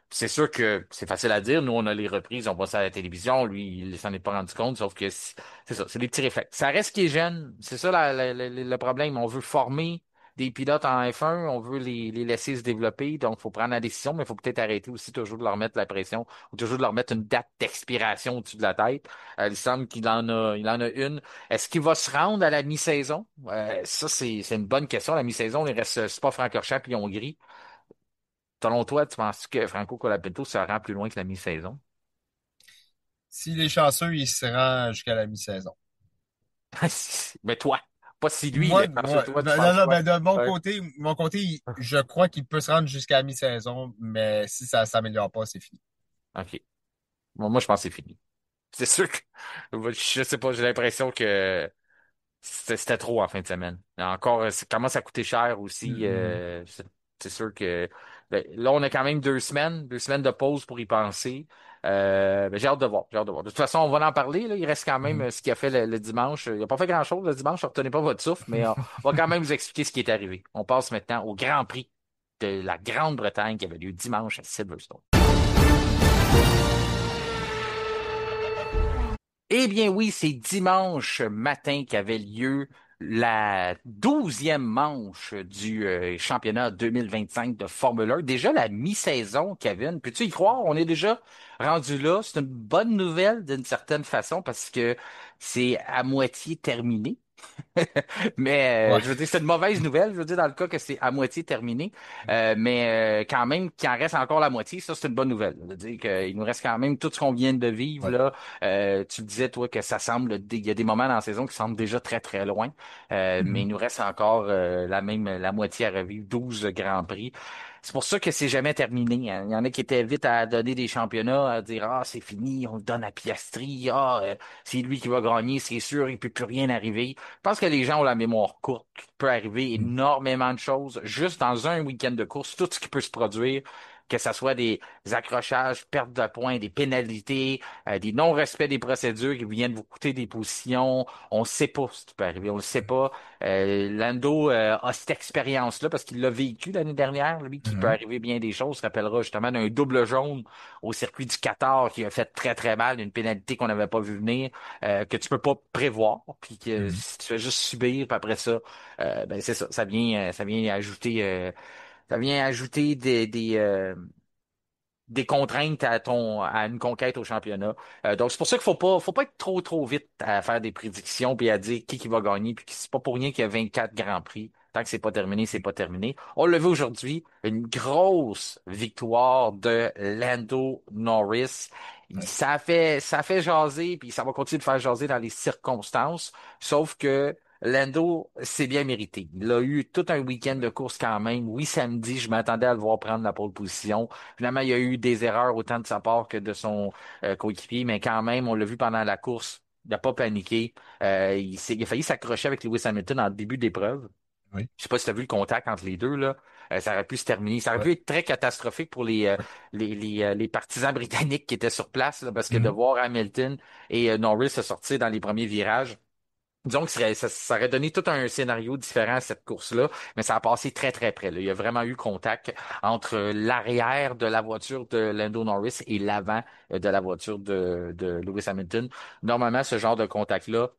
C'est sûr que c'est facile à dire. Nous, on a les reprises, on voit ça à la télévision. Lui, il s'en est pas rendu compte, sauf que c'est ça, c'est des petits réflexes. Ça reste qui est jeune. C'est ça le problème. On veut former des pilotes en F1, on veut les laisser se développer, donc il faut prendre la décision, mais il faut peut-être arrêter aussi toujours de leur mettre la pression ou toujours de leur mettre une date d'expiration au-dessus de la tête. Il semble qu'il en a une. Est-ce qu'il va se rendre à la mi-saison? Ça, c'est une bonne question. La mi-saison, il reste Spa-Francorchamps puis Hongrie. Selon toi, tu penses que Franco Colapinto se rend plus loin que la mi-saison? S'il est chanceux, il se rend jusqu'à la mi-saison. Mais toi, pas si lui, il Moi, est chanceux. moi, Toi, tu non, penses non, quoi? ben, de Ouais. mon côté, je crois qu'il peut se rendre jusqu'à la mi-saison, mais si ça s'améliore pas, c'est fini. OK. Moi, je pense que c'est fini. C'est sûr que, je sais pas, j'ai l'impression que c'était trop en fin de semaine. Encore, ça commence à coûter cher aussi. Mhm. C'est sûr que ben, là, on a quand même 2 semaines de pause pour y penser. Ben, j'ai hâte de voir, j'ai hâte de voir. De toute façon, on va en parler. Là. Il reste quand même Mhm. ce qu'il a fait le dimanche. Il n'a pas fait grand-chose le dimanche, ne retenez pas votre souffle, mais on va quand même vous expliquer ce qui est arrivé. On passe maintenant au Grand Prix de la Grande-Bretagne qui avait lieu dimanche à Silverstone. Eh bien oui, c'est dimanche matin qu'avait lieu la 12e manche du championnat 2025 de Formule 1. Déjà la mi-saison, Kevin. Peux-tu y croire? On est déjà rendu là. C'est une bonne nouvelle d'une certaine façon parce que c'est à moitié terminé. Mais Ouais. je veux dire, c'est une mauvaise nouvelle. Je veux dire, dans le cas que c'est à moitié terminé. Mais quand même, qu'il en reste encore la moitié, ça, c'est une bonne nouvelle. Je veux dire qu'il nous reste quand même tout ce qu'on vient de vivre, Ouais. là. Tu disais, toi, que ça semble, il y a des moments dans la saison qui semblent déjà très, très loin. Mais il Mhm. nous reste encore la moitié à revivre, 12 Grands Prix. C'est pour ça que c'est jamais terminé, hein. Il y en a qui étaient vite à donner des championnats, à dire, ah, c'est fini, on le donne à Piastri, ah, c'est lui qui va gagner, c'est sûr, il peut plus rien arriver. Je pense que les gens ont la mémoire courte. Il peut arriver Mhm. énormément de choses juste dans un week-end de course, tout ce qui peut se produire. que ça soit des accrochages, pertes de points, des pénalités, des non-respects des procédures qui viennent vous coûter des positions. On ne sait pas ce qui peut arriver, on ne le sait pas. Lando a cette expérience-là parce qu'il l'a vécu l'année dernière, lui, qui peut Mhm. arriver bien des choses. Se rappellera justement d'un double jaune au circuit du Qatar qui a fait très très mal, une pénalité qu'on n'avait pas vu venir, que tu peux pas prévoir, puis que Mhm. si tu fais juste subir, puis après ça, ben c'est ça, ça vient ajouter des contraintes à une conquête au championnat. Donc c'est pour ça qu'il faut pas être trop vite à faire des prédictions puis à dire qui va gagner puis c'est pas pour rien qu'il y a 24 grands prix. Tant que c'est pas terminé, c'est pas terminé. On l'a vu aujourd'hui, une grosse victoire de Lando Norris. Ouais. Ça a fait jaser puis ça va continuer de faire jaser dans les circonstances, sauf que Lando, c'est bien mérité. Il a eu tout un week-end de course quand même. Oui, samedi, je m'attendais à le voir prendre la pole position. Finalement, il y a eu des erreurs autant de sa part que de son coéquipier, mais quand même, on l'a vu pendant la course. Il n'a pas paniqué. Il a failli s'accrocher avec Lewis Hamilton en début d'épreuve. Oui. Je sais pas si tu as vu le contact entre les deux, là. Ça aurait pu se terminer. Ça aurait Ouais. pu être très catastrophique pour Ouais. les partisans britanniques qui étaient sur place, là, parce que de Mhm. voir Hamilton et Norris se sortir dans les premiers virages, disons que ça aurait donné tout un scénario différent à cette course-là, mais ça a passé très, très près, là. Il y a vraiment eu contact entre l'arrière de la voiture de Lando Norris et l'avant de la voiture de Lewis Hamilton. Normalement, ce genre de contact-là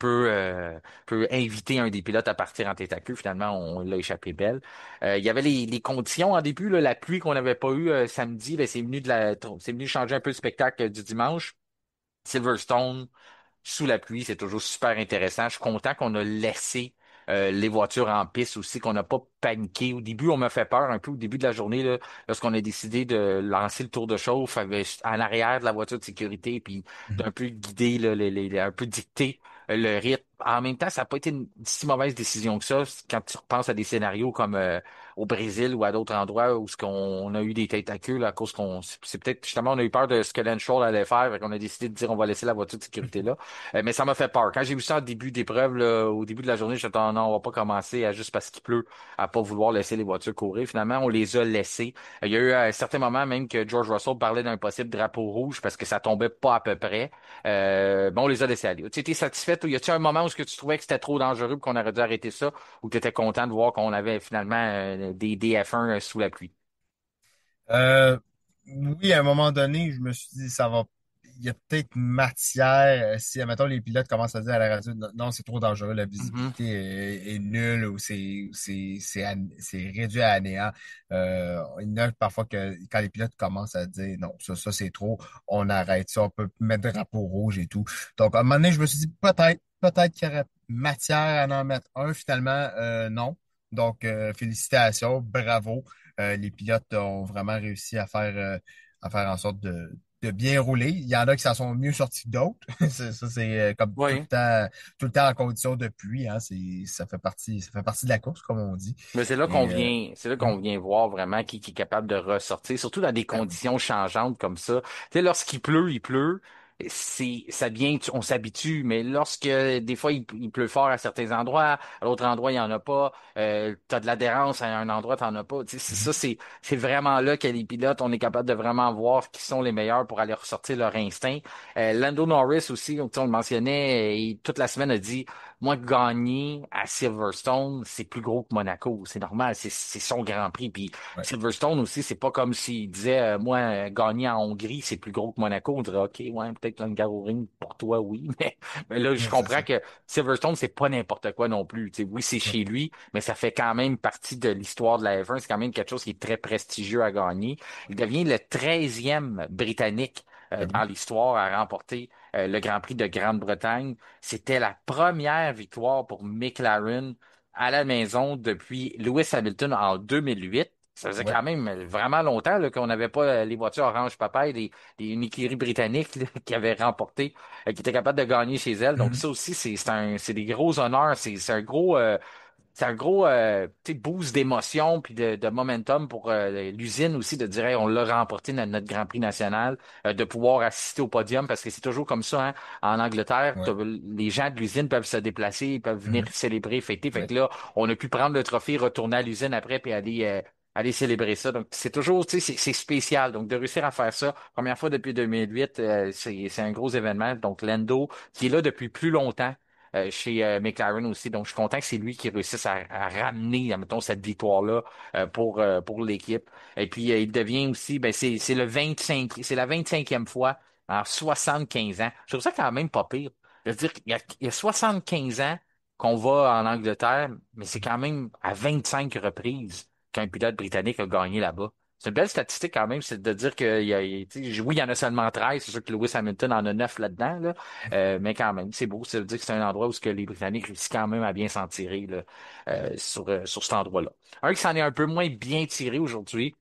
peut, euh, peut inviter un des pilotes à partir en tête à queue. Finalement, on l'a échappé belle. Il y avait les conditions en début, là, la pluie qu'on n'avait pas eue samedi, ben, c'est venu changer un peu le spectacle du dimanche. Silverstone, sous la pluie, c'est toujours super intéressant. Je suis content qu'on a laissé les voitures en piste aussi, qu'on n'a pas paniqué. Au début, on m'a fait peur un peu au début de la journée, là, lorsqu'on a décidé de lancer le tour de chauffe en arrière de la voiture de sécurité, puis Mhm. d'un peu guider, là, un peu dicter le rythme. En même temps, ça n'a pas été une si mauvaise décision que ça quand tu repenses à des scénarios comme au Brésil ou à d'autres endroits où ce qu'on on a eu des têtes à queue là, à cause qu'on c'est peut-être justement on a eu peur de ce que Lance Stroll allait faire, fait qu'on a décidé de dire on va laisser la voiture de sécurité là. Mais ça m'a fait peur. Quand j'ai vu ça en début d'épreuve, là, au début de la journée, j'étais non, on va pas commencer à juste parce qu'il pleut à pas vouloir laisser les voitures courir. Finalement, on les a laissées. Il y a eu à un certain moment même que George Russell parlait d'un possible drapeau rouge parce que ça tombait pas à peu près. Bon, on les a laissés aller. Tu étais satisfaite ou y a-tu un moment où ce que tu trouvais que c'était trop dangereux et qu'on aurait dû arrêter ça ou tu étais content de voir qu'on avait finalement des F1 sous la pluie? Euh, oui, à un moment donné, je me suis dit, ça va, il y a peut-être matière, si, admettons, les pilotes commencent à dire à la radio, non, non, c'est trop dangereux, la Mhm. visibilité est nulle ou c'est réduit à néant. Il y en a parfois que quand les pilotes commencent à dire, non, ça c'est trop, on arrête ça, on peut mettre drapeau rouge et tout. Donc, à un moment donné, je me suis dit, peut-être qu'il y aurait matière à en mettre un, finalement, non. Donc, félicitations, bravo. Les pilotes ont vraiment réussi à faire en sorte de bien rouler. Il y en a qui s'en sont mieux sortis que d'autres. Ça, c'est comme Oui. tout le temps en condition de pluie, hein. Ça fait partie de la course, comme on dit. Mais Et, c'est là hum, qu'on vient voir vraiment qui est capable de ressortir, surtout dans des ben oui. conditions changeantes comme ça. Tu sais, lorsqu'il pleut, il pleut. Ça vient, on s'habitue, mais lorsque des fois il pleut fort à certains endroits, à l'autre endroit il y en a pas, t'as de l'adhérence à un endroit t'en as pas. Tu sais, Mhm. c'est vraiment là que les pilotes, on est capable de vraiment voir qui sont les meilleurs pour aller ressortir leur instinct. Lando Norris aussi, comme tu sais, on le mentionnait, toute la semaine a dit moi, gagner à Silverstone, c'est plus gros que Monaco. C'est normal, c'est son Grand Prix. Puis Ouais, Silverstone aussi, c'est pas comme s'il disait, moi, gagner en Hongrie, c'est plus gros que Monaco. On dirait, OK, ouais, peut-être le Hungaroring, pour toi, oui. Mais là, je ouais, c'est comprends ça. que Silverstone, c'est pas n'importe quoi non plus. Tu sais, oui, c'est Ouais. chez lui, mais ça fait quand même partie de l'histoire de la F1. C'est quand même quelque chose qui est très prestigieux à gagner. Il devient le 13e Britannique Ben dans oui. l'histoire à remporter le Grand Prix de Grande-Bretagne. C'était la première victoire pour McLaren à la maison depuis Lewis Hamilton en 2008. Ça faisait Ouais. quand même vraiment longtemps là, qu'on n'avait pas les voitures orange papaye une écurie britannique là, qui avait remporté, qui était capable de gagner chez elle. Donc Mhm. ça aussi, c'est des gros honneurs. C'est un gros tu sais, boost d'émotion puis de momentum pour l'usine aussi de dire hey, on l'a remporté notre Grand Prix national, de pouvoir assister au podium parce que c'est toujours comme ça hein. En Angleterre, Ouais. les gens de l'usine peuvent se déplacer, ils peuvent venir Mhm. célébrer, fêter. Fait Ouais. que là, on a pu prendre le trophée, retourner à l'usine après puis aller aller célébrer ça. Donc, c'est toujours, tu sais, c'est spécial. Donc, de réussir à faire ça, première fois depuis 2008, c'est un gros événement. Donc, Lando, qui est là depuis plus longtemps, chez McLaren aussi. Donc, je suis content que c'est lui qui réussisse à ramener, admettons, cette victoire-là pour l'équipe. Et puis, il devient aussi, ben, c'est le 25, c'est la 25e fois en 75 ans. Je trouve ça quand même pas pire. Je veux dire, il y a 75 ans qu'on va en Angleterre, mais c'est quand même à 25 reprises qu'un pilote britannique a gagné là-bas. C'est une belle statistique quand même, c'est de dire tu sais, oui, il y en a seulement 13, c'est sûr que Lewis Hamilton en a 9 là-dedans, là, mais quand même, c'est beau, ça veut dire que c'est un endroit où ce que les Britanniques réussissent quand même à bien s'en tirer là, sur cet endroit-là. Un qui s'en est un peu moins bien tiré aujourd'hui,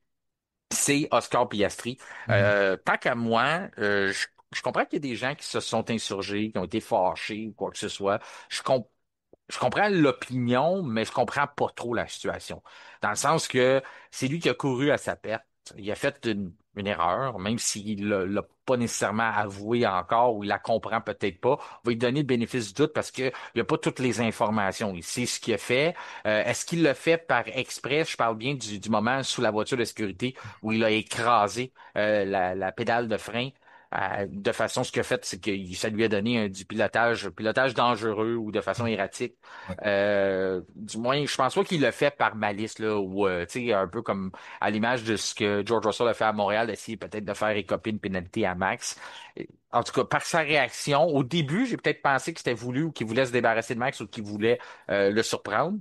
c'est Oscar Piastri. Mhm. Tant qu'à moi, je comprends qu'il y a des gens qui se sont insurgés, qui ont été fâchés ou quoi que ce soit. Je comprends je comprends l'opinion, mais je comprends pas trop la situation. Dans le sens que c'est lui qui a couru à sa perte. Il a fait une erreur, même s'il l'a pas nécessairement avoué encore ou il la comprend peut-être pas. On va lui donner le bénéfice du doute parce que il a pas toutes les informations. Il sait ce qu'il a fait. Est-ce qu'il l'a fait par exprès? Je parle bien du moment sous la voiture de sécurité où il a écrasé la pédale de frein. De façon, ce qu'il a fait, c'est que ça lui a donné du pilotage dangereux ou de façon erratique. Ouais. Du moins, je pense pas qu'il l'a fait par malice, là, ou tu sais, un peu comme à l'image de ce que George Russell a fait à Montréal, d'essayer peut-être de faire écoper une pénalité à Max. En tout cas, par sa réaction, au début, j'ai peut-être pensé que c'était voulu ou qu'il voulait se débarrasser de Max ou qu'il voulait le surprendre.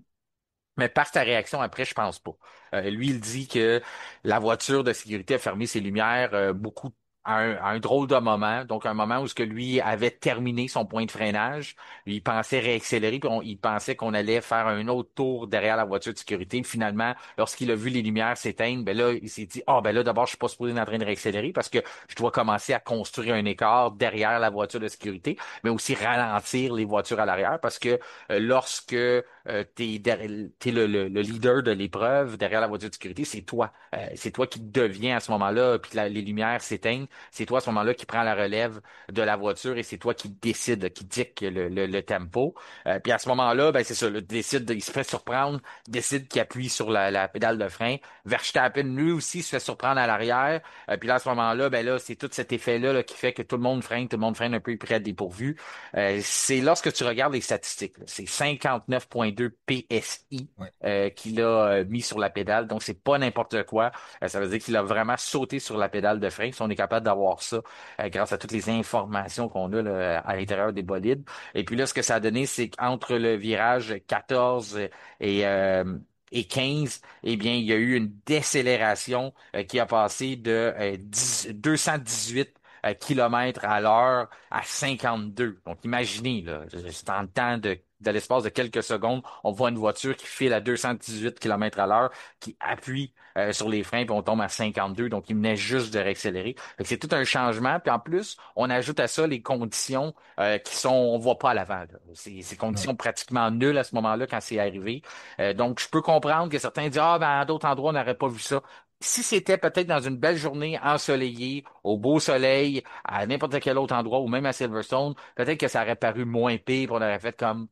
Mais par sa réaction après, je pense pas. Lui, il dit que la voiture de sécurité a fermé ses lumières beaucoup à un drôle de moment, donc un moment où ce que lui avait terminé son point de freinage, lui, il pensait réaccélérer, puis il pensait qu'on allait faire un autre tour derrière la voiture de sécurité. Finalement, lorsqu'il a vu les lumières s'éteindre, ben là, il s'est dit, ah ben là, d'abord, je suis pas supposé être en train de réaccélérer parce que je dois commencer à construire un écart derrière la voiture de sécurité, mais aussi ralentir les voitures à l'arrière parce que lorsque t'es le leader de l'épreuve derrière la voiture de sécurité, c'est toi. C'est toi qui deviens à ce moment-là, puis les lumières s'éteignent. C'est toi à ce moment-là qui prends la relève de la voiture et c'est toi qui décide, qui dicte le tempo. Puis à ce moment-là, ben c'est ça, il se fait surprendre, décide qu'il appuie sur la pédale de frein. Verstappen, lui aussi, se fait surprendre à l'arrière. Puis là, à ce moment-là, ben là, c'est tout cet effet-là là, qui fait que tout le monde freine un peu près dépourvu. C'est lorsque tu regardes les statistiques, là, c'est 59,2 PSI Ouais. qu'il a mis sur la pédale. Donc, c'est pas n'importe quoi. Ça veut dire qu'il a vraiment sauté sur la pédale de frein. Si on est capable d'avoir ça grâce à toutes les informations qu'on a là, à l'intérieur des bolides. Et puis là, ce que ça a donné, c'est qu'entre le virage 14 et... et 15, eh bien, il y a eu une décélération qui a passé de 218 kilomètres à l'heure à 52. Donc, imaginez, là, c'est en temps de l'espace de quelques secondes, on voit une voiture qui file à 218 km à l'heure, qui appuie sur les freins, puis on tombe à 52. Donc, il venait juste de réaccélérer. Fait que c'est tout un changement. Puis en plus, on ajoute à ça les conditions qui sont, on voit pas à l'avant. Là. C'est Ouais. conditions pratiquement nulles à ce moment-là quand c'est arrivé. Donc, je peux comprendre que certains disent, ah, ben, à d'autres endroits, on n'aurait pas vu ça. Si c'était peut-être dans une belle journée ensoleillée, au beau soleil, à n'importe quel autre endroit, ou même à Silverstone, peut-être que ça aurait paru moins pire, puis on aurait fait comme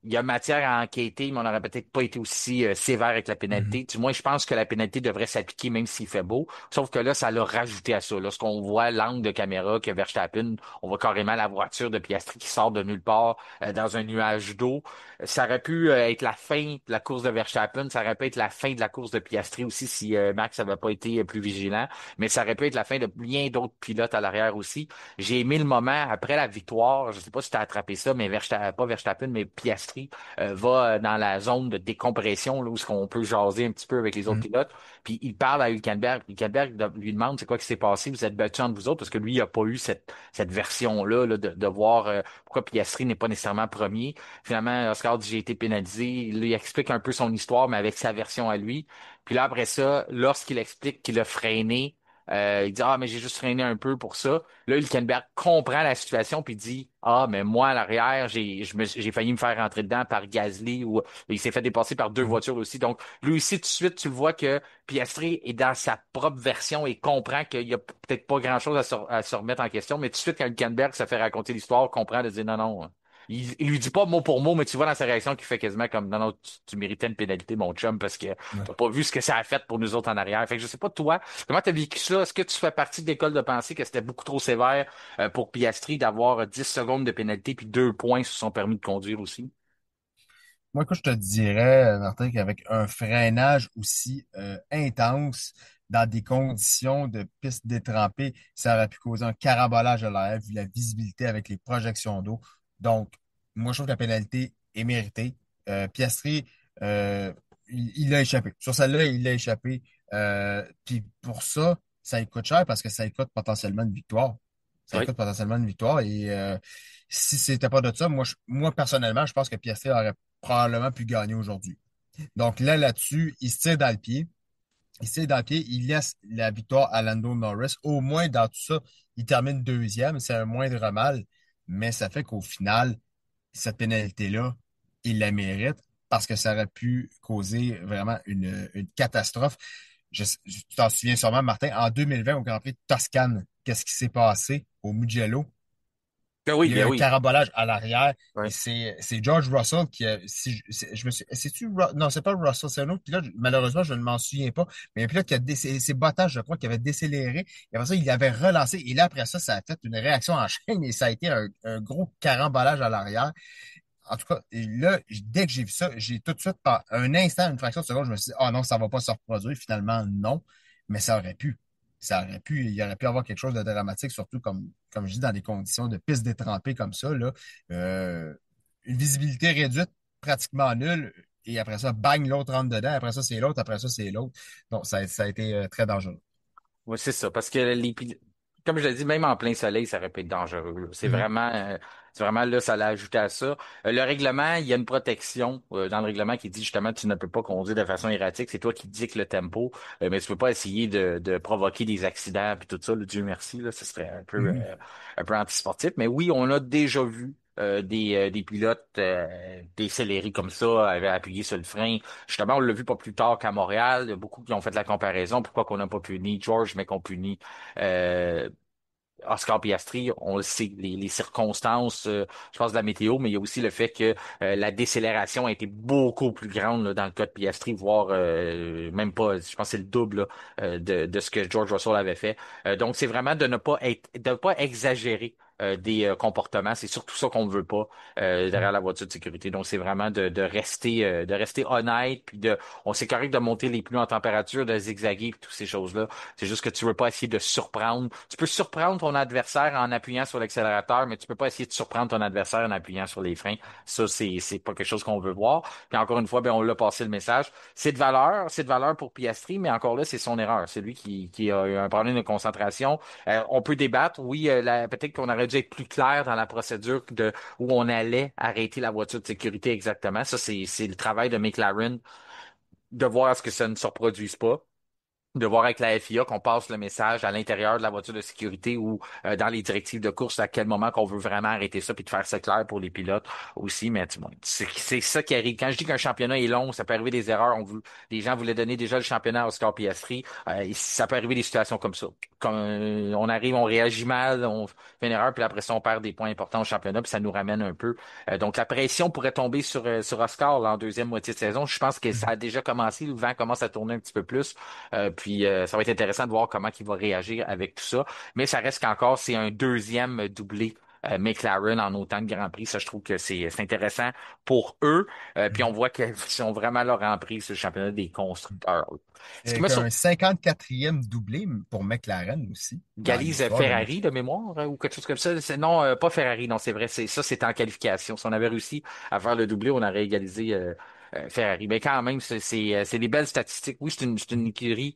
il y a matière à enquêter, mais on n'aurait peut-être pas été aussi sévère avec la Mhm. pénalité. Du moins, je pense que la pénalité devrait s'appliquer même s'il fait beau. Sauf que là, ça l'a rajouté à ça. Lorsqu'on voit l'angle de caméra que Verstappen, on voit carrément la voiture de Piastri qui sort de nulle part dans un nuage d'eau. Ça aurait pu être la fin de la course de Verstappen. Ça aurait pu être la fin de la course de Piastri aussi si Max n'avait pas été plus vigilant. Mais ça aurait pu être la fin de bien d'autres pilotes à l'arrière aussi. J'ai aimé le moment après la victoire. Je sais pas si tu as attrapé ça, mais pas Verstappen, mais Piastri va dans la zone de décompression, là, où on peut jaser un petit peu avec les autres Mhm. pilotes. Puis il parle à Hülkenberg. Hülkenberg lui demande c'est quoi qui s'est passé, vous êtes battus entre vous autres, parce que lui, il n'a pas eu cette version-là là, de voir pourquoi Piastri n'est pas nécessairement premier. Finalement, Oscar dit j'ai été pénalisé. Il lui explique un peu son histoire, mais avec sa version à lui. Puis là, après ça, lorsqu'il explique qu'il a freiné, il dit, ah, mais j'ai juste freiné un peu pour ça. Là, Hülkenberg comprend la situation puis dit, ah, mais moi, à l'arrière, j'ai failli me faire rentrer dedans par Gasly ou il s'est fait dépasser par deux Mhm. voitures aussi. Donc, lui aussi, tout de suite, tu le vois que Piastri est dans sa propre version et comprend qu'il y a peut-être pas grand-chose à se remettre en question, mais tout de suite, quand Hülkenberg se fait raconter l'histoire, comprend de dire, non, non. il lui dit pas mot pour mot, mais tu vois dans sa réaction qu'il fait quasiment comme non, non, tu méritais une pénalité, mon chum, parce que Ouais. t'as pas vu ce que ça a fait pour nous autres en arrière. Fait que je sais pas, toi, comment t'as vécu ça? Est-ce que tu fais partie de l'école de pensée que c'était beaucoup trop sévère pour Piastri d'avoir 10 secondes de pénalité puis 2 points sur son permis de conduire aussi? Moi, que je te dirais, Martin, qu'avec un freinage aussi intense dans des conditions de piste détrempée, ça aurait pu causer un carambolage à l'arrière, vu la visibilité avec les projections d'eau. Donc, moi, je trouve que la pénalité est méritée. Piastri, il a échappé. Sur celle-là, il a échappé. Puis pour ça, ça lui coûte cher parce que ça lui coûte potentiellement une victoire. Ça lui Oui. coûte potentiellement une victoire. Et si c'était pas de ça, moi personnellement, je pense que Piastri aurait probablement pu gagner aujourd'hui. Donc là-dessus, il se tire dans le pied. Il se tire dans le pied, il laisse la victoire à Lando Norris. Au moins, dans tout ça, il termine deuxième. C'est un moindre mal. Mais ça fait qu'au final, cette pénalité-là, il la mérite parce que ça aurait pu causer vraiment une catastrophe. Tu t'en souviens sûrement, Martin, en 2020, au Grand Prix de Toscane, qu'est-ce qui s'est passé au Mugello? Ben oui, Il y a eu ben un oui. carambolage à l'arrière et Ouais. c'est George Russell qui a, si je me suis, non, c'est pas Russell, c'est un autre pilote, malheureusement, je ne m'en souviens pas, mais un pilote qui a c'est Bottas, je crois, qui avait décéléré et après ça, il avait relancé et là, après ça, ça a fait une réaction en chaîne et ça a été un gros carambolage à l'arrière. En tout cas, et là, dès que j'ai vu ça, j'ai tout de suite, par un instant, une fraction de seconde, je me suis dit, ah non, ça va pas se reproduire. Finalement, non. Mais ça aurait pu. Ça aurait pu, il y aurait pu avoir quelque chose de dramatique, surtout comme je dis, dans des conditions de piste détrempée comme ça, là. Euh, une visibilité réduite, pratiquement nulle. Et après ça, bang, l'autre rentre dedans. Après ça, c'est l'autre. Après ça, c'est l'autre. Donc, ça a été très dangereux. Oui, c'est ça, parce que comme je l'ai dit, même en plein soleil, ça aurait pu être dangereux, là. Mhm. C'est vraiment là, ça l'a ajouté à ça. Le règlement, il y a une protection dans le règlement qui dit justement tu ne peux pas conduire de façon erratique. C'est toi qui dictes le tempo, mais tu peux pas essayer de provoquer des accidents puis tout ça. Là, Dieu merci, là, ce serait Mhm. un peu antisportif. Mais oui, on a déjà vu. Des pilotes décélérés comme ça, avaient appuyé sur le frein. Justement, on l'a vu pas plus tard qu'à Montréal. Il y a beaucoup qui ont fait la comparaison. Pourquoi qu'on n'a pas puni George, mais qu'on punit euh, Oscar Piastri? On le sait, les circonstances, je pense de la météo, mais il y a aussi le fait que la décélération a été beaucoup plus grande là, dans le cas de Piastri, voire même pas, je pense que c'est le double là, de ce que George Russell avait fait. Donc, c'est vraiment de ne pas exagérer. Des comportements, c'est surtout ça qu'on ne veut pas derrière la voiture de sécurité. Donc, c'est vraiment de rester honnête, puis on sait correct de monter les pneus en température, de zigzaguer, puis toutes ces choses-là. C'est juste que tu veux pas essayer de surprendre. Tu peux surprendre ton adversaire en appuyant sur l'accélérateur, mais tu peux pas essayer de surprendre ton adversaire en appuyant sur les freins. Ça, c'est pas quelque chose qu'on veut voir. Puis encore une fois, ben, on l'a passé le message. C'est de valeur pour Piastri, mais encore là, c'est son erreur. C'est lui qui a eu un problème de concentration. On peut débattre. Oui, peut-être qu'on aurait dû être plus clair dans la procédure de où on allait arrêter la voiture de sécurité exactement. Ça, c'est le travail de McLaren de voir à ce que ça ne se reproduise pas, de voir avec la FIA qu'on passe le message à l'intérieur de la voiture de sécurité ou dans les directives de course à quel moment qu'on veut vraiment arrêter ça puis de faire ça clair pour les pilotes aussi. Mais bon, c'est ça qui arrive. Quand je dis qu'un championnat est long, ça peut arriver des erreurs. Les gens voulaient donner déjà le championnat à Oscar Piastri. Ça peut arriver des situations comme ça. Quand on arrive, on réagit mal, on fait une erreur, puis après ça, on perd des points importants au championnat, puis ça nous ramène un peu. Donc la pression pourrait tomber sur Oscar là, en deuxième moitié de saison. Je pense que ça a déjà commencé. Le vent commence à tourner un petit peu plus. Puis ça va être intéressant de voir comment il va réagir avec tout ça. Mais ça reste qu'encore, c'est un deuxième doublé. McLaren en autant de Grand Prix, ça je trouve que c'est intéressant pour eux. Puis on Mhm. voit qu'ils ont vraiment leur emprise sur le championnat des constructeurs. Ce qui m'a Avec sur un 54e doublé pour McLaren aussi dans Galise l'histoire de Ferrari McLaren. de mémoire ou quelque chose comme ça. Non, pas Ferrari, non, c'est vrai. C'est en qualification. Si on avait réussi à faire le doublé, on aurait égalisé Ferrari. Mais quand même, c'est des belles statistiques. Oui, c'est une écurie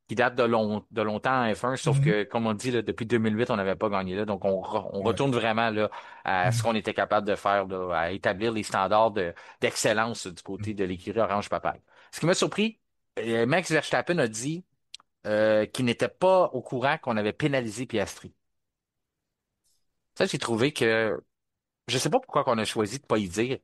qui date de longtemps en F1, sauf Mhm. que, comme on dit, là, depuis 2008, on n'avait pas gagné là. Donc, on Ouais. retourne vraiment là, à ce Mhm. qu'on était capable de faire, là, à établir les standards d'excellence du Mhm. côté de l'écurie Orange Papaye. Ce qui m'a surpris, Max Verstappen a dit qui n'était pas au courant qu'on avait pénalisé Piastri. Ça, j'ai trouvé que je sais pas pourquoi qu'on a choisi de pas y dire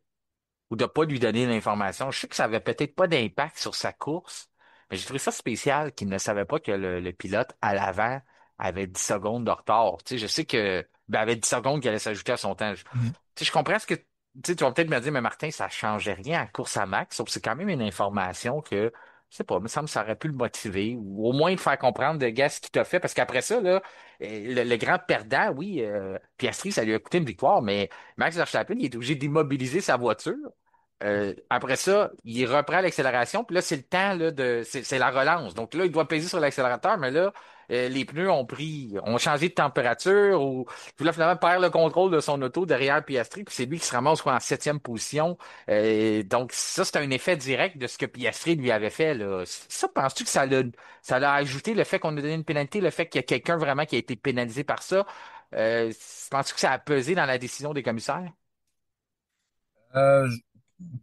ou de pas lui donner l'information. Je sais que ça avait peut-être pas d'impact sur sa course, mais j'ai trouvé ça spécial qu'il ne savait pas que le pilote à l'avant avait 10 secondes de retard. Tu sais, je sais que ben, avait 10 secondes qui allait s'ajouter à son temps. Mhm. Tu sais, je comprends ce que tu sais, tu vas peut-être me dire, mais Martin, ça changeait rien à la course à max, sauf que c'est quand même une information que, je sais pas, il me semble que ça aurait pu le motiver, ou au moins le faire comprendre de gars ce qu'il t'a fait, parce qu'après ça, là, le grand perdant, oui, Piastri, ça lui a coûté une victoire, mais Max Verstappen, il est obligé d'immobiliser sa voiture. Après ça, il reprend l'accélération, puis là, c'est le temps là, c'est la relance. Donc là, il doit peser sur l'accélérateur, mais là, les pneus ont changé de température, ou puis là, finalement, perd le contrôle de son auto derrière Piastri, puis c'est lui qui se ramasse quoi, en septième position. Donc ça, c'est un effet direct de ce que Piastri lui avait fait, là. Ça, penses-tu que ça l'a ajouté le fait qu'on a donné une pénalité, le fait qu'il y a quelqu'un vraiment qui a été pénalisé par ça? Penses-tu que ça a pesé dans la décision des commissaires? Euh,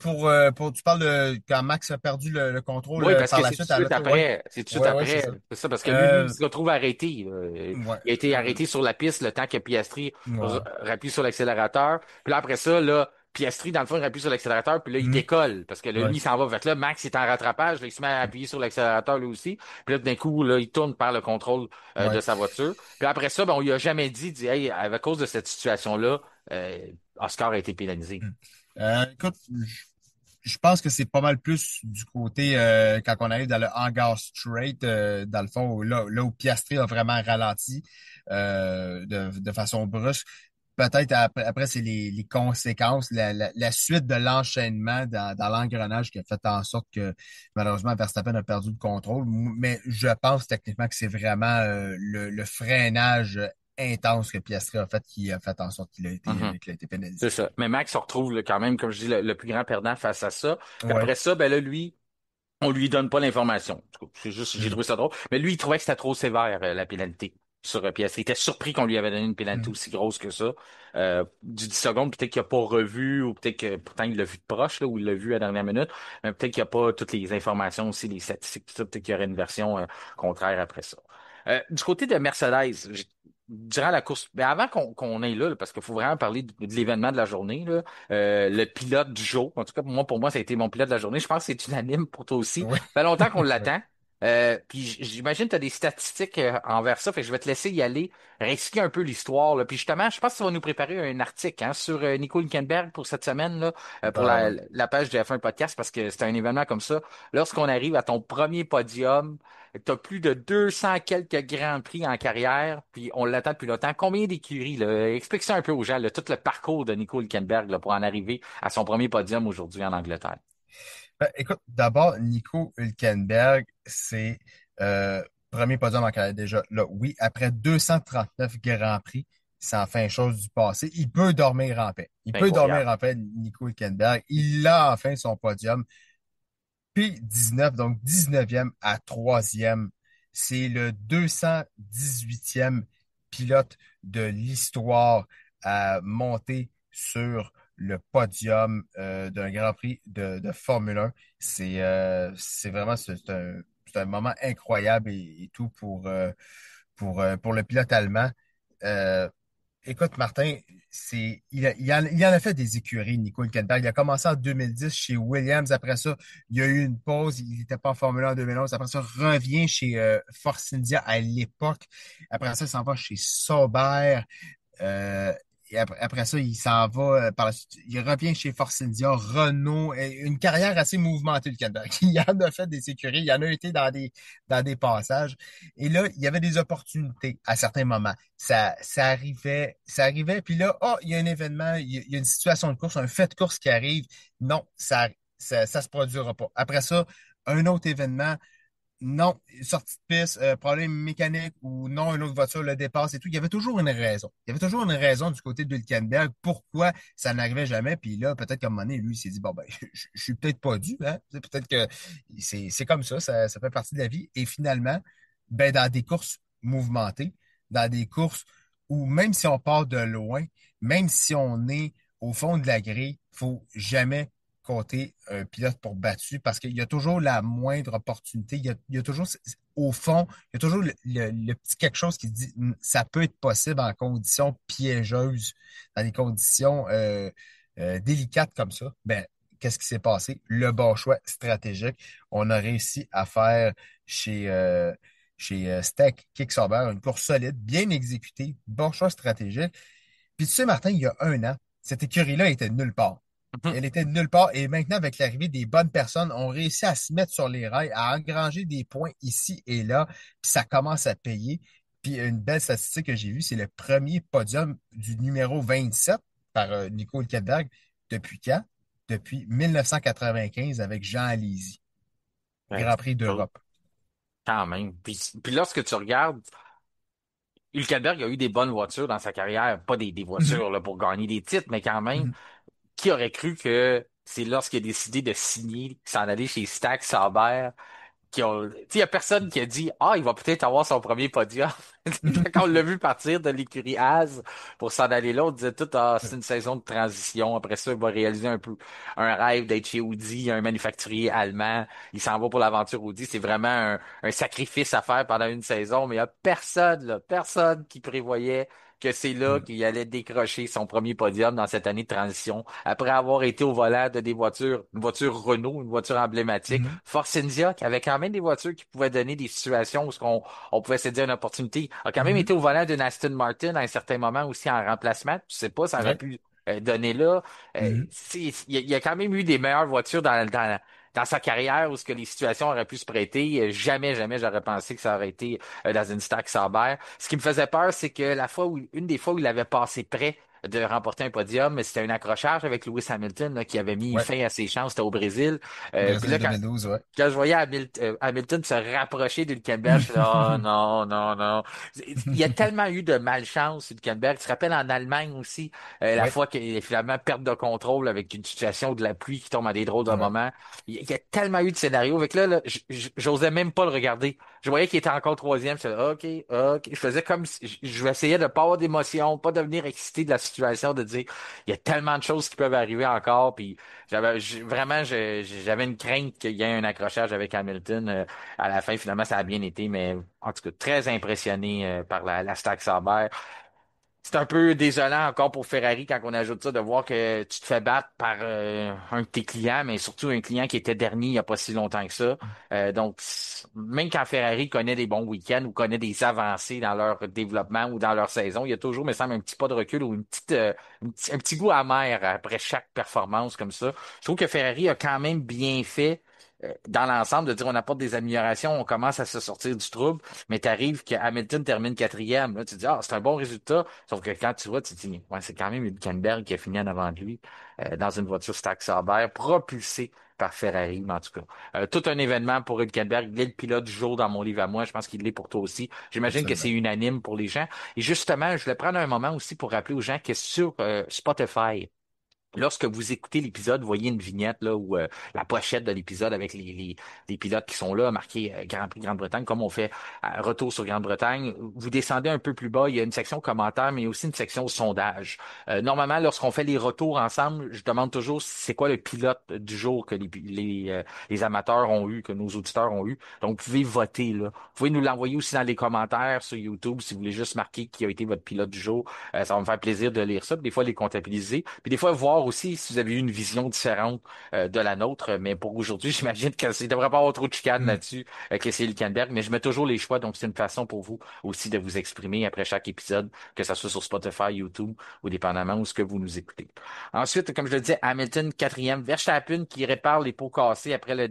tu parles de quand Max a perdu le contrôle Oui, parce par que la c'est tout suite de à suite l'auto, ouais. après. C'est tout de suite Ouais, ouais, c'est après. ça. C'est ça, parce que lui, il Euh, se retrouve arrêté. ouais. Il a été arrêté sur la piste le temps que Piastri Ouais. rappuie sur l'accélérateur. Puis là, après ça, là, Piastri, dans le fond, il rappuie sur l'accélérateur, puis là, il Mhm. décolle. Parce que là, lui, Ouais. il s'en va. Fait que là, Max est en rattrapage. Là, il se met à appuyer sur l'accélérateur lui aussi. Puis là, d'un coup, là, il tourne par le contrôle de Ouais. sa voiture. Puis après ça, ben, on lui a jamais dit, hey, à cause de cette situation-là, Oscar a été pénalisé. Écoute, je pense que c'est pas mal plus du côté quand on arrive dans le hangar straight, dans le fond, là où Piastri a vraiment ralenti de façon brusque. Peut-être après c'est les conséquences, la suite de l'enchaînement dans l'engrenage qui a fait en sorte que malheureusement Verstappen a perdu le contrôle. Mais je pense techniquement que c'est vraiment le freinage intense que Piastri a fait qui a fait en sorte qu'il a été C'est pénalisé. ça. Mais Max se retrouve là, quand même, comme je dis, le plus grand perdant face à ça. Puis Ouais. après ça, ben là, lui, on lui donne pas l'information. En tout cas, c'est juste, j'ai Mm. trouvé ça drôle. Mais lui, il trouvait que c'était trop sévère, la pénalité sur Piastri. Il était surpris qu'on lui avait donné une pénalité Mm. aussi grosse que ça. Du 10 secondes, peut-être qu'il a pas revu, ou peut-être que pourtant il l'a vu de proche, là, ou il l'a vu à la dernière minute. Mais peut-être qu'il n'y a pas toutes les informations aussi, les statistiques, tout ça. Peut-être qu'il y aurait une version contraire après ça. Du côté de Mercedes, durant la course, mais avant qu'on aille là, parce qu'il faut vraiment parler de l'événement de la journée, là, le pilote du jour, en tout cas pour moi, ça a été mon pilote de la journée. Je pense que c'est unanime pour toi aussi. Oui. Ça fait longtemps qu'on Oui. l'attend. Puis j'imagine que tu as des statistiques envers ça, fait que je vais te laisser y aller, réexpliquer un peu l'histoire. Là. Puis justement, je pense que tu vas nous préparer un article hein, sur Nico Hülkenberg pour cette semaine, là, pour Ben oui. la page de F1 Podcast, parce que c'est un événement comme ça. Lorsqu'on arrive à ton premier podium, tu as plus de 200 quelques grands prix en carrière, puis on l'attend depuis longtemps. Combien d'écuries, là? Explique ça un peu aux gens, là, tout le parcours de Nico Hülkenberg là, pour en arriver à son premier podium aujourd'hui en Angleterre. Écoute, d'abord, Nico Hülkenberg, c'est premier podium en carrière déjà. Là, oui, après 239 Grands Prix, c'est enfin chose du passé. Il peut dormir en paix. Il C'est peut dormir incroyable. en paix, Nico Hülkenberg. Il a enfin son podium. P19, donc 19e à 3e. C'est le 218e pilote de l'histoire à monter sur le podium d'un Grand Prix de Formule 1. C'est vraiment c'est un moment incroyable et tout pour le pilote allemand. Euh, Écoute, Martin, il en a fait des écuries, Nico Hülkenberg. Il a commencé en 2010 chez Williams. Après ça, il y a eu une pause. Il n'était pas en Formule 1 en 2011. Après ça, revient chez Force India à l'époque. Après ça, il s'en va chez Sauber. Euh, et après ça, il s'en va par la suite. Il revient chez Force India, Renault. Une carrière assez mouvementée, le Québec. Il en a fait des écuries, il en a été dans des passages. Et là, il y avait des opportunités à certains moments. Ça arrivait. Puis là, oh, il y a un événement, il y a une situation de course, un fait de course qui arrive. Non, ça se produira pas. Après ça, un autre événement. Non, sortie de piste, problème mécanique ou non, une autre voiture le dépasse et tout. Il y avait toujours une raison. Il y avait toujours une raison du côté de Hülkenberg pourquoi ça n'arrivait jamais. Puis là, peut-être qu'à un moment donné, lui, il s'est dit, bon, ben, je suis peut-être pas dû, hein. Peut-être que c'est comme ça fait partie de la vie. Et finalement, ben, dans des courses mouvementées, dans des courses où même si on part de loin, même si on est au fond de la grille, faut jamais compter un pilote pour battu parce qu'il y a toujours la moindre opportunité. Il y a toujours, au fond, il y a toujours le petit quelque chose qui dit ça peut être possible en conditions piégeuses, dans des conditions délicates comme ça. Ben, qu'est-ce qui s'est passé? Le bon choix stratégique. On a réussi à faire chez, chez Steck Kicksauber, une course solide, bien exécutée, bon choix stratégique. Puis tu sais, Martin, il y a un an, cette écurie-là était nulle part. Elle était nulle part et maintenant, avec l'arrivée des bonnes personnes, on réussit à se mettre sur les rails, à engranger des points ici et là, puis ça commence à payer. Puis une belle statistique que j'ai vue, c'est le premier podium du numéro 27 par Nico Hülkenberg. Depuis quand? Depuis 1995 avec Jean Alesi, Ouais, Grand Prix d'Europe. quand même. Puis lorsque tu regardes, Hülkenberg a eu des bonnes voitures dans sa carrière, pas des Mhm, voitures là, pour gagner des titres, mais quand même, mhm, qui aurait cru que c'est lorsqu'il a décidé de signer, s'en aller chez Stack Sauber, il y a personne qui a dit, ah, il va peut-être avoir son premier podium. Quand on l'a vu partir de l'écurie Haas pour s'en aller là, on disait tout, ah, c'est une saison de transition. Après ça, il va réaliser un peu un rêve d'être chez Audi, un manufacturier allemand. Il s'en va pour l'aventure Audi. C'est vraiment un sacrifice à faire pendant une saison, mais il y a personne, là, personne qui prévoyait que c'est là mhm, qu'il allait décrocher son premier podium dans cette année de transition, après avoir été au volant de des voitures, une voiture Renault, une voiture emblématique, mhm, Force India, qui avait quand même des voitures qui pouvaient donner des situations où on pouvait se dire une opportunité, a quand même mhm. été au volant d'une Aston Martin à un certain moment aussi en remplacement. Tu sais pas, ça aurait Ouais. pu donner là. Mhm, Il y a quand même eu des meilleures voitures dans sa carrière où ce que les situations auraient pu se prêter. Jamais, jamais j'aurais pensé que ça aurait été dans une Stack Sauber. Ce qui me faisait peur, c'est que une des fois où il avait passé près de remporter un podium, c'était un accrochage avec Lewis Hamilton là, qui avait mis ouais. fin à ses chances, c'était au Brésil. Puis Brésil là, 2012, ouais. quand je voyais Hamilton se rapprocher d'Hülkenberg, je suis là, oh non, non, non. Il y a tellement eu de malchance, Hülkenberg. Tu te rappelles en Allemagne aussi, la Ouais, fois qu'il a finalement perte de contrôle avec une situation de la pluie qui tombe à des drôles de ouais. moments. Il y a tellement eu de scénarios. Avec là, j'osais même pas le regarder. Je voyais qu'il était encore troisième. Je faisais, OK, OK. Je faisais comme si je essayais de pas avoir d'émotion, pas devenir excité de la situation, de dire, il y a tellement de choses qui peuvent arriver encore. Puis vraiment, j'avais une crainte qu'il y ait un accrochage avec Hamilton. À la fin, finalement, ça a bien été, mais en tout cas, très impressionné par la Stack Sauber. C'est un peu désolant encore pour Ferrari quand on ajoute ça de voir que tu te fais battre par un de tes clients, mais surtout un client qui était dernier il n'y a pas si longtemps que ça. Même quand Ferrari connaît des bons week-ends ou connaît des avancées dans leur développement ou dans leur saison, il y a toujours, me semble, un petit pas de recul ou un petit goût amer après chaque performance comme ça. Je trouve que Ferrari a quand même bien fait dans l'ensemble de dire on apporte des améliorations, on commence à se sortir du trouble, mais t'arrives que Hamilton termine quatrième. Là, tu te dis, ah, c'est un bon résultat. Sauf que quand tu vois, tu te dis, ouais, c'est quand même Hülkenberg qui a fini en avant de lui dans une voiture Stack Sauber propulsée par Ferrari, mais en tout cas. Tout un événement pour Hülkenberg. Il est le pilote du jour dans mon livre à moi. Je pense qu'il l'est pour toi aussi. J'imagine que c'est Absolument. unanime pour les gens. Et justement, je voulais prendre un moment aussi pour rappeler aux gens que sur Spotify, lorsque vous écoutez l'épisode, vous voyez une vignette là où la pochette de l'épisode avec les pilotes qui sont là, marqué Grand Prix Grande-Bretagne, comme on fait retour sur Grande-Bretagne. Vous descendez un peu plus bas, il y a une section commentaires, mais aussi une section sondage. Normalement, lorsqu'on fait les retours ensemble, je demande toujours c'est quoi le pilote du jour que les amateurs ont eu, que nos auditeurs ont eu. Donc, vous pouvez voter là. Vous pouvez nous l'envoyer aussi dans les commentaires sur YouTube si vous voulez juste marquer qui a été votre pilote du jour. Ça va me faire plaisir de lire ça, puis des fois les comptabiliser, puis des fois voir aussi si vous avez eu une vision différente de la nôtre. Mais pour aujourd'hui, j'imagine que il devrait pas avoir trop de chicanes Mhm. là-dessus, que c'est Hülkenberg, mais je mets toujours les choix, donc c'est une façon pour vous aussi de vous exprimer après chaque épisode, que ça soit sur Spotify, YouTube ou dépendamment où ce que vous nous écoutez. Ensuite, comme je le disais, Hamilton quatrième, Verstappen qui répare les pots cassés après le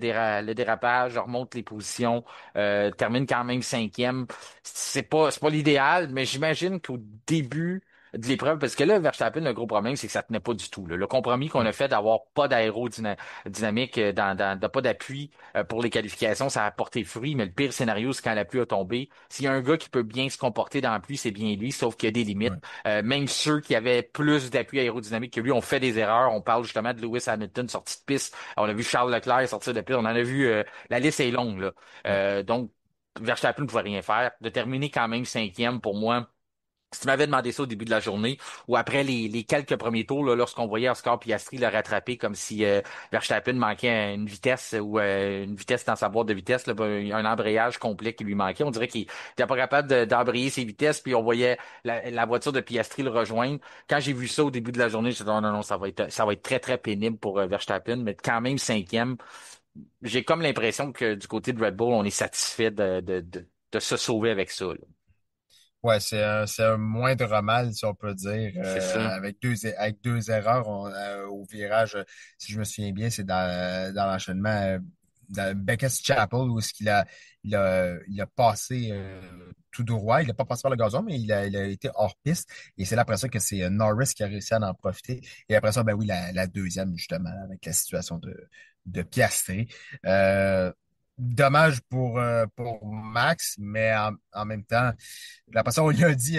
dérapage, remonte les positions, termine quand même cinquième. C'est pas l'idéal, mais j'imagine qu'au début de l'épreuve, parce que là, Verstappen, le gros problème, c'est que ça tenait pas du tout, là. Le compromis qu'on a fait d'avoir pas d'aérodynamique, pas d'appui pour les qualifications, ça a porté fruit, mais le pire scénario, c'est quand la pluie a tombé. S'il y a un gars qui peut bien se comporter dans la pluie, c'est bien lui, sauf qu'il y a des limites. Ouais, Même ceux qui avaient plus d'appui aérodynamique que lui ont fait des erreurs. On parle justement de Lewis Hamilton sorti de piste. On a vu Charles Leclerc sortir de piste. On en a vu, la liste est longue, là. ouais. Donc, Verstappen ne pouvait rien faire. De terminer quand même cinquième, pour moi, si tu m'avais demandé ça au début de la journée ou après les quelques premiers tours, là, lorsqu'on voyait Oscar Piastri le rattraper comme si Verstappen manquait une vitesse ou une vitesse dans sa boîte de vitesse, là, ben, un embrayage complet qui lui manquait. On dirait qu'il n'était pas capable d'embrayer ses vitesses, puis on voyait la voiture de Piastri le rejoindre. Quand j'ai vu ça au début de la journée, j'ai dit non, non, non, ça va être très, très pénible pour Verstappen, mais quand même cinquième. J'ai comme l'impression que du côté de Red Bull, on est satisfait de se sauver avec ça, là. Ouais, c'est un moindre mal, si on peut dire, C'est ça. avec deux erreurs au virage. Si je me souviens bien, c'est dans l'enchaînement dans Beckett's Chapel où est-ce il a passé tout droit. Il n'a pas passé par le gazon, mais il a été hors piste. Et c'est là après ça que c'est Norris qui a réussi à en profiter. Et après ça, ben oui, la deuxième, justement, avec la situation de Piastri. Euh, Dommage pour Max, mais en même temps, après ça, on lui a dit,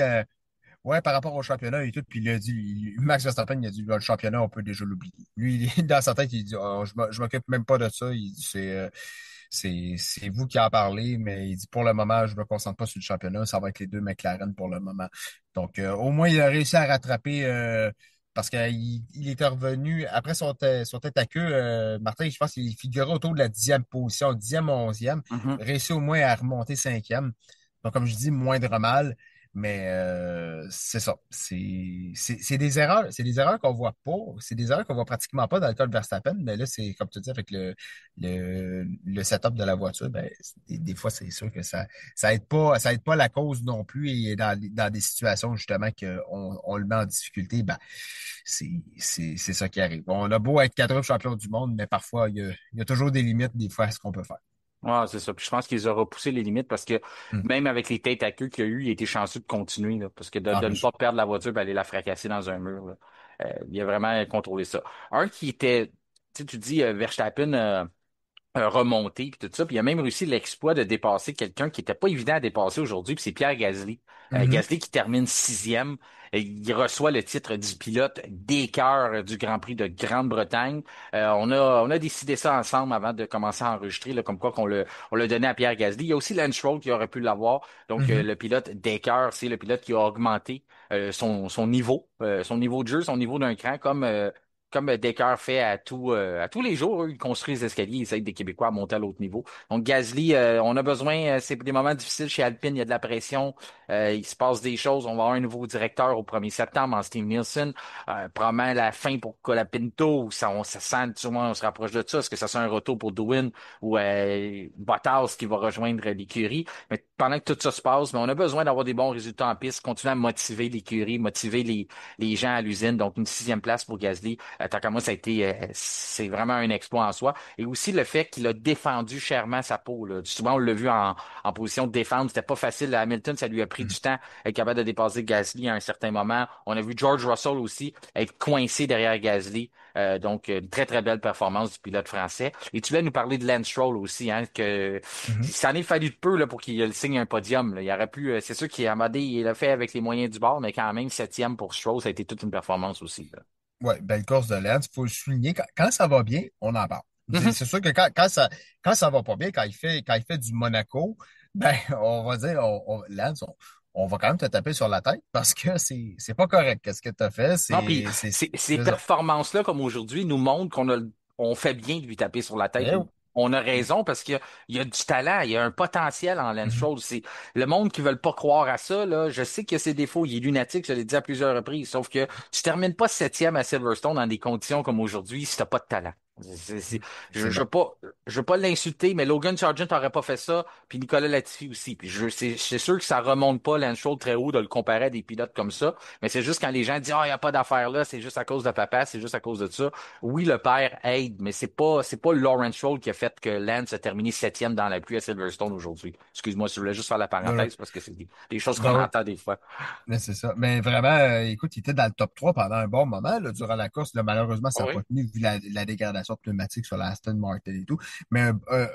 ouais, par rapport au championnat et tout, puis il a dit, Max Verstappen, il a dit, le championnat, on peut déjà l'oublier. Lui, dans sa tête, il dit, oh, je m'occupe même pas de ça. Il dit, c'est vous qui en parlez, mais il dit, pour le moment, je me concentre pas sur le championnat. Ça va être les deux McLaren pour le moment. Donc, au moins, il a réussi à rattraper, parce qu'il était revenu, après son tête à queue, Martin, je pense qu'il figurait autour de la 10e position, 10e, 11e, Mhm. réussi au moins à remonter 5e. Donc, comme je dis, moindre mal. Mais c'est ça. C'est des erreurs qu'on voit pas. C'est des erreurs qu'on voit pratiquement pas dans le cas de Verstappen. Mais là, c'est comme tu dis, avec le setup de la voiture, ben, des fois, c'est sûr que ça aide pas la cause non plus. Et dans des situations justement qu'on le met en difficulté, ben, c'est ça qui arrive. On a beau être quatrième champion du monde, mais parfois, il y a toujours des limites, des fois, à ce qu'on peut faire. Ouais, c'est ça. Puis je pense qu'ils auront repoussé les limites parce que Hmm. même avec les têtes à queue qu'il y a eu, il était chanceux de continuer, là, parce que Ah, de bien ne sûr. pas perdre la voiture, ben, aller la fracasser dans un mur, là. Il a vraiment contrôlé ça. Un qui était, tu dis, Verstappen, remonté puis tout ça. Puis il a même réussi l'exploit de dépasser quelqu'un qui était pas évident à dépasser aujourd'hui, puis c'est Pierre Gasly. Mhm. Gasly qui termine sixième. Il reçoit le titre du pilote des cœurs du Grand Prix de Grande-Bretagne. On a décidé ça ensemble avant de commencer à enregistrer, là, comme quoi on l'a donné à Pierre Gasly. Il y a aussi Lance Stroll qui aurait pu l'avoir. Donc Mhm. le pilote des cœurs, c'est le pilote qui a augmenté son niveau de jeu, son niveau d'un cran, comme Decker fait à tous les jours, eux, ils construisent des escaliers, ils essayent des Québécois à monter à l'autre niveau. Donc, Gasly, on a besoin, c'est des moments difficiles chez Alpine, il y a de la pression, il se passe des choses. On va avoir un nouveau directeur au 1er septembre en Steve Nielsen. Probablement la fin pour Colapinto, ça sent, souvent, on se rapproche de ça. Est-ce que ça sent un retour pour Dewin ou Bottas qui va rejoindre l'écurie? Mais pendant que tout ça se passe, mais on a besoin d'avoir des bons résultats en piste, continuer à motiver l'écurie, motiver les gens à l'usine. Donc, une sixième place pour Gasly. Tant qu'à moi, c'est vraiment un exploit en soi. Et aussi le fait qu'il a défendu chèrement sa peau, là. Souvent, on l'a vu en position de défendre. C'était pas facile. À Hamilton, ça lui a pris Mhm. du temps être capable de dépasser Gasly à un certain moment. On a vu George Russell aussi être coincé derrière Gasly. Donc, une très, très belle performance du pilote français. Et tu voulais nous parler de Lance Stroll aussi, hein, que Mhm. ça en est fallu de peu là, pour qu'il signe un podium, là. Il aurait pu, c'est sûr qu'il a modé, il l'a fait avec les moyens du bord, mais quand même, septième pour Stroll, ça a été toute une performance aussi, là. Ouais, belle course de Lance. Il faut le souligner. Quand ça va bien, on en parle. Mhm. C'est sûr que quand ça va pas bien, quand il fait du Monaco, ben, on va dire, Lance, on va quand même te taper sur la tête parce que c'est pas correct. Qu'est-ce que tu as fait? Non, puis ces C'est ça. performances-là, comme aujourd'hui, nous montrent on fait bien de lui taper sur la tête. Eh oui. On a raison parce qu'il y a du talent, il y a un potentiel en Lance Mhm. Stroll. C'est le monde qui veut pas croire à ça, là. Je sais qu'il y a ses défauts, il est lunatique, je l'ai dit à plusieurs reprises. Sauf que tu termines pas septième à Silverstone dans des conditions comme aujourd'hui si t'as pas de talent. C'est- c'est- je Effectivement. veux pas l'insulter, mais Logan Sargent aurait pas fait ça, puis Nicolas Latifi aussi. Puis c'est sûr que ça remonte pas Lance Stroll très haut de le comparer à des pilotes comme ça. Mais c'est juste quand les gens disent, ah, il n'y a pas d'affaire là, c'est juste à cause de papa, c'est juste à cause de ça. Oui, le père aide, mais c'est pas Lawrence Stroll qui a fait que Lance a terminé septième dans la pluie à Silverstone aujourd'hui. Excuse-moi, je voulais juste faire la Non, non. parenthèse parce que c'est des choses qu'on Ben ouais, entend des fois. mais c'est ça. Mais vraiment, écoute, il était dans le top 3 pendant un bon moment là, durant la course. Là, malheureusement, ça Oh n'a oui. pas tenu vu la dégradation pneumatique sur la Aston Martin et tout. Mais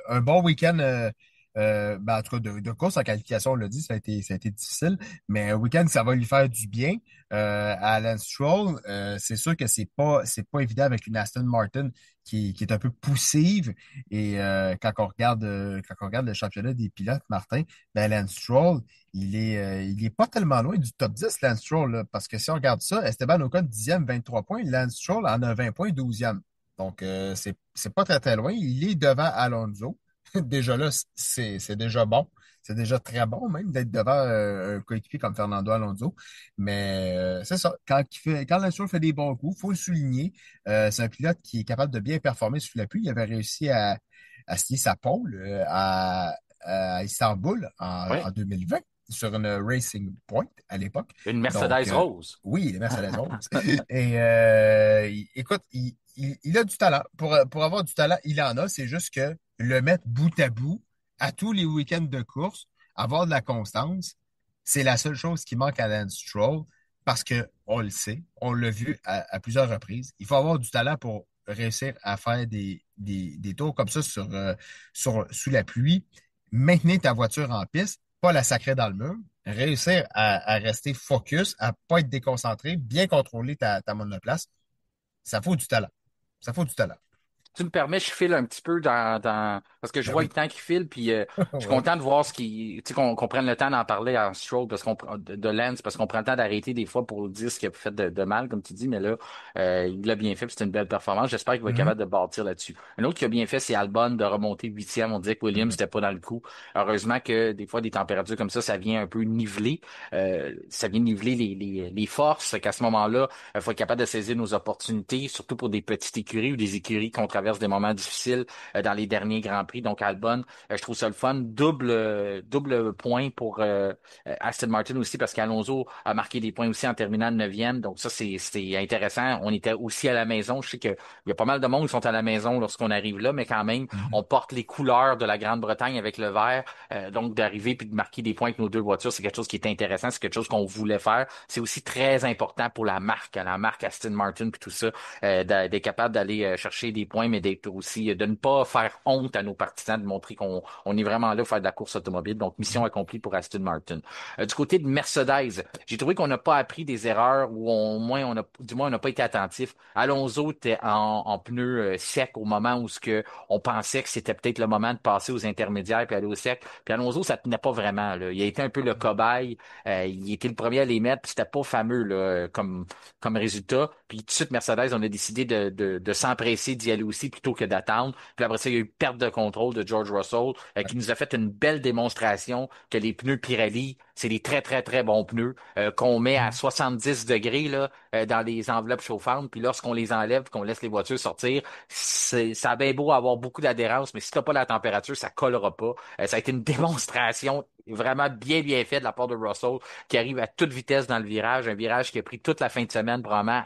un bon week-end, ben, en tout cas, de course en qualification, on l'a dit, ça a été difficile. Mais un week-end, ça va lui faire du bien à Lance Stroll. C'est sûr que c'est pas évident avec une Aston Martin qui est un peu poussive. Et quand on regarde le championnat des pilotes, Martin, ben, Lance Stroll, il est pas tellement loin du top 10, Lance Stroll, là, parce que si on regarde ça, Esteban Ocon, 10e, 23 points, Lance Stroll en a 20 points, 12e. Donc, c'est pas très, très loin. Il est devant Alonso. Déjà là, c'est déjà bon. C'est déjà très bon, même, d'être devant un coéquipier comme Fernando Alonso. Mais c'est ça. Quand Lance Stroll fait des bons coups, faut le souligner. C'est un pilote qui est capable de bien performer sous la pluie. Il avait réussi à scier sa pole à Istanbul Oui, en 2020 sur une Racing Point à l'époque. une Donc, Mercedes rose. oui, les Mercedes Rose. Et écoute, il a du talent. Pour avoir du talent, il en a. C'est juste que le mettre bout à bout à tous les week-ends de course, avoir de la constance, c'est la seule chose qui manque à Lance Stroll parce que on le sait, on l'a vu à plusieurs reprises. Il faut avoir du talent pour réussir à faire des tours comme ça sous la pluie, maintenir ta voiture en piste, pas la sacrer dans le mur, réussir à rester focus, à pas être déconcentré, bien contrôler ta monoplace, ça faut du talent. Ça faut du talent. Tu me permets, je file un petit peu parce que je Ben vois le oui. temps qui file, puis je suis Ouais. content de voir tu sais, qu'on prenne le temps d'en parler en Stroll, de Lance, parce qu'on prend le temps d'arrêter des fois pour dire ce qu'il a fait de mal, comme tu dis, mais là, il l'a bien fait, puis c'était une belle performance. J'espère qu'il va être Mhm, capable de bâtir là-dessus. Un autre qui a bien fait, c'est Albon de remonter huitième. On disait que Williams mhm, n'était pas dans le coup. Heureusement que des fois, des températures comme ça vient un peu niveler, ça vient niveler les forces, qu'à ce moment-là, il faut être capable de saisir nos opportunités, surtout pour des petites écuries ou des écuries qu'on traverse des moments difficiles dans les derniers Grands Prix. Donc, Albon, je trouve ça le fun. Double point pour Aston Martin aussi, parce qu'Alonso a marqué des points aussi en terminant de neuvième. Donc, ça, c'est intéressant. On était aussi à la maison. Je sais qu'il y a pas mal de monde qui sont à la maison lorsqu'on arrive là, mais quand même, mhm, on porte les couleurs de la Grande-Bretagne avec le vert. Donc, d'arriver puis de marquer des points avec nos deux voitures, c'est quelque chose qui est intéressant. C'est quelque chose qu'on voulait faire. C'est aussi très important pour la marque Aston Martin puis tout ça, d'être capable d'aller chercher des points, mais d'être aussi de ne pas faire honte à nos partisans, de montrer qu'on est vraiment là pour faire de la course automobile. Donc, mission mhm, accomplie pour Aston Martin. Du côté de Mercedes, j'ai trouvé qu'on n'a pas appris des erreurs ou au moins du moins on n'a pas été attentif. Alonso était en pneu sec au moment où on pensait que c'était peut-être le moment de passer aux intermédiaires puis aller au sec. Puis Alonso, ça tenait pas vraiment, là. Il a été un peu le cobaye. Il était le premier à les mettre, puis c'était pas fameux là, comme résultat. Puis tout de suite, Mercedes, on a décidé de s'empresser d'y aller aussi plutôt que d'attendre. Puis après ça, il y a eu perte de contrôle de George Russell qui nous a fait une belle démonstration que les pneus Pirelli, c'est des très, très, très bons pneus qu'on met à mhm. 70 degrés là, dans les enveloppes chauffantes. Puis lorsqu'on les enlève, qu'on laisse les voitures sortir, ça a bien beau avoir beaucoup d'adhérence, mais si t'as pas la température, ça collera pas. Ça a été une démonstration vraiment bien, bien faite de la part de Russell qui arrive à toute vitesse dans le virage, un virage qui a pris toute la fin de semaine probablement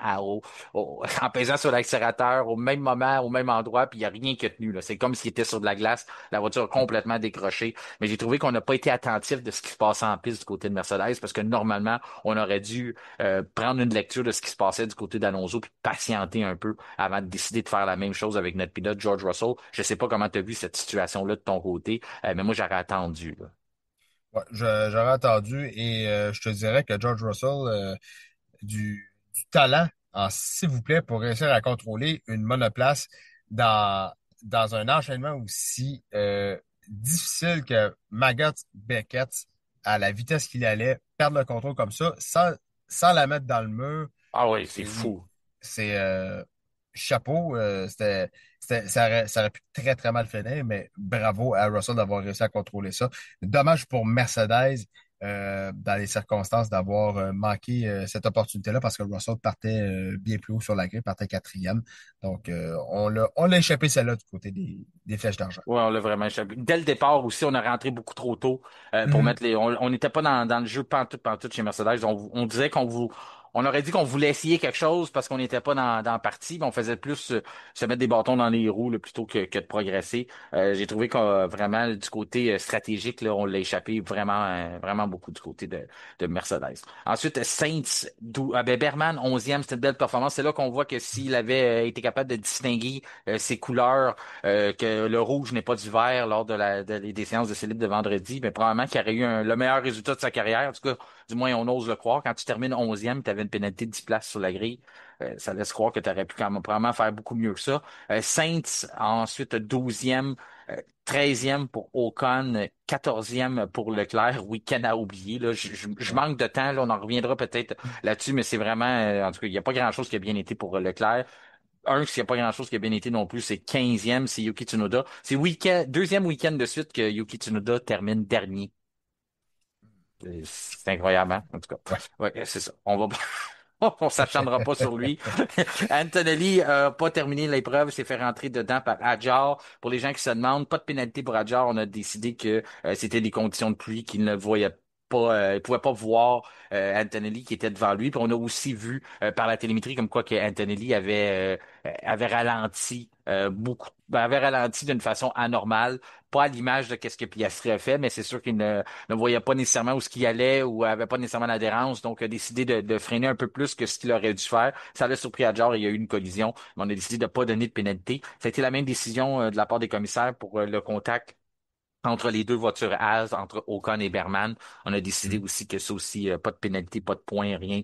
en pesant sur l'accélérateur au même moment, au même endroit, puis il n'y a rien qui a tenu, là. C'est comme s'il était sur de la glace, la voiture a complètement décroché. Mais j'ai trouvé qu'on n'a pas été attentif de ce qui se passait en piste du côté de Mercedes, parce que normalement, on aurait dû prendre une lecture de ce qui se passait du côté d'Alonso, puis patienter un peu avant de décider de faire la même chose avec notre pilote George Russell. Je sais pas comment tu as vu cette situation-là de ton côté, mais moi j'aurais attendu, là. Ouais, j'aurais entendu et je te dirais que George Russell, du talent, s'il vous plaît, pour réussir à contrôler une monoplace dans, dans un enchaînement aussi difficile que Maggott Beckett, à la vitesse qu'il allait, perdre le contrôle comme ça, sans la mettre dans le mur. Ah oui, c'est Et fou. c'est chapeau. Ça aurait pu très, très mal finir, mais bravo à Russell d'avoir réussi à contrôler ça. Dommage pour Mercedes dans les circonstances d'avoir manqué cette opportunité-là parce que Russell partait bien plus haut sur la grille, partait quatrième. Donc, on l'a échappé celle-là du côté des flèches d'argent. Ouais, on l'a vraiment échappé. Dès le départ aussi, on a rentré beaucoup trop tôt pour Mhm. mettre les. On n'était pas dans le jeu pantoute chez Mercedes. On disait on aurait dit qu'on voulait essayer quelque chose parce qu'on n'était pas dans la partie, mais on faisait plus se mettre des bâtons dans les roues là, plutôt que de progresser. J'ai trouvé que vraiment du côté stratégique, là, on l'a échappé vraiment, vraiment beaucoup du côté de Mercedes. Ensuite, Sainz, Berman, 11e, c'était une belle performance. C'est là qu'on voit que s'il avait été capable de distinguer ses couleurs que le rouge n'est pas du vert lors des séances de célib de vendredi, mais probablement qu'il aurait eu le meilleur résultat de sa carrière. En tout cas, du moins, on ose le croire. Quand tu termines 11e, tu avais une pénalité de 10 places sur la grille. Ça laisse croire que tu aurais pu quand même probablement faire beaucoup mieux que ça. Saints, ensuite 12e, 13e pour Ocon, 14e pour Leclerc. Week-end à oublier. Là. Je Ouais. manque de temps. Là, on en reviendra peut-être là-dessus, mais c'est vraiment, en tout cas, il n'y a pas grand-chose qui a bien été pour Leclerc. S'il n'y a pas grand-chose qui a bien été non plus, c'est 15e, c'est Yuki Tsunoda. C'est deuxième week-end de suite que Yuki Tsunoda termine dernier. C'est incroyable, hein? En tout cas. Ouais. Ouais, c'est ça. On va. On s'acharnera pas sur lui. Antonelli a pas terminé l'épreuve, s'est fait rentrer dedans par Adjar. Pour les gens qui se demandent, pas de pénalité pour Adjar. On a décidé que c'était des conditions de pluie qu'il ne voyait pas, il pouvait pas voir Antonelli qui était devant lui. Puis on a aussi vu par la télémétrie comme quoi que Antonelli avait ralenti beaucoup, avait ralenti d'une façon anormale, pas à l'image de qu'est-ce que Piastri a fait, mais c'est sûr qu'il ne voyait pas nécessairement où ce qu'il allait ou avait pas nécessairement l'adhérence, donc a décidé de freiner un peu plus que ce qu'il aurait dû faire. Ça l'a surpris à Adjar, il y a eu une collision, mais on a décidé de pas donner de pénalité. Ça a été la même décision de la part des commissaires pour le contact entre les deux voitures Haas, entre Ocon et Berman. On a décidé Mm. aussi que ça aussi, pas de pénalité, pas de points, rien.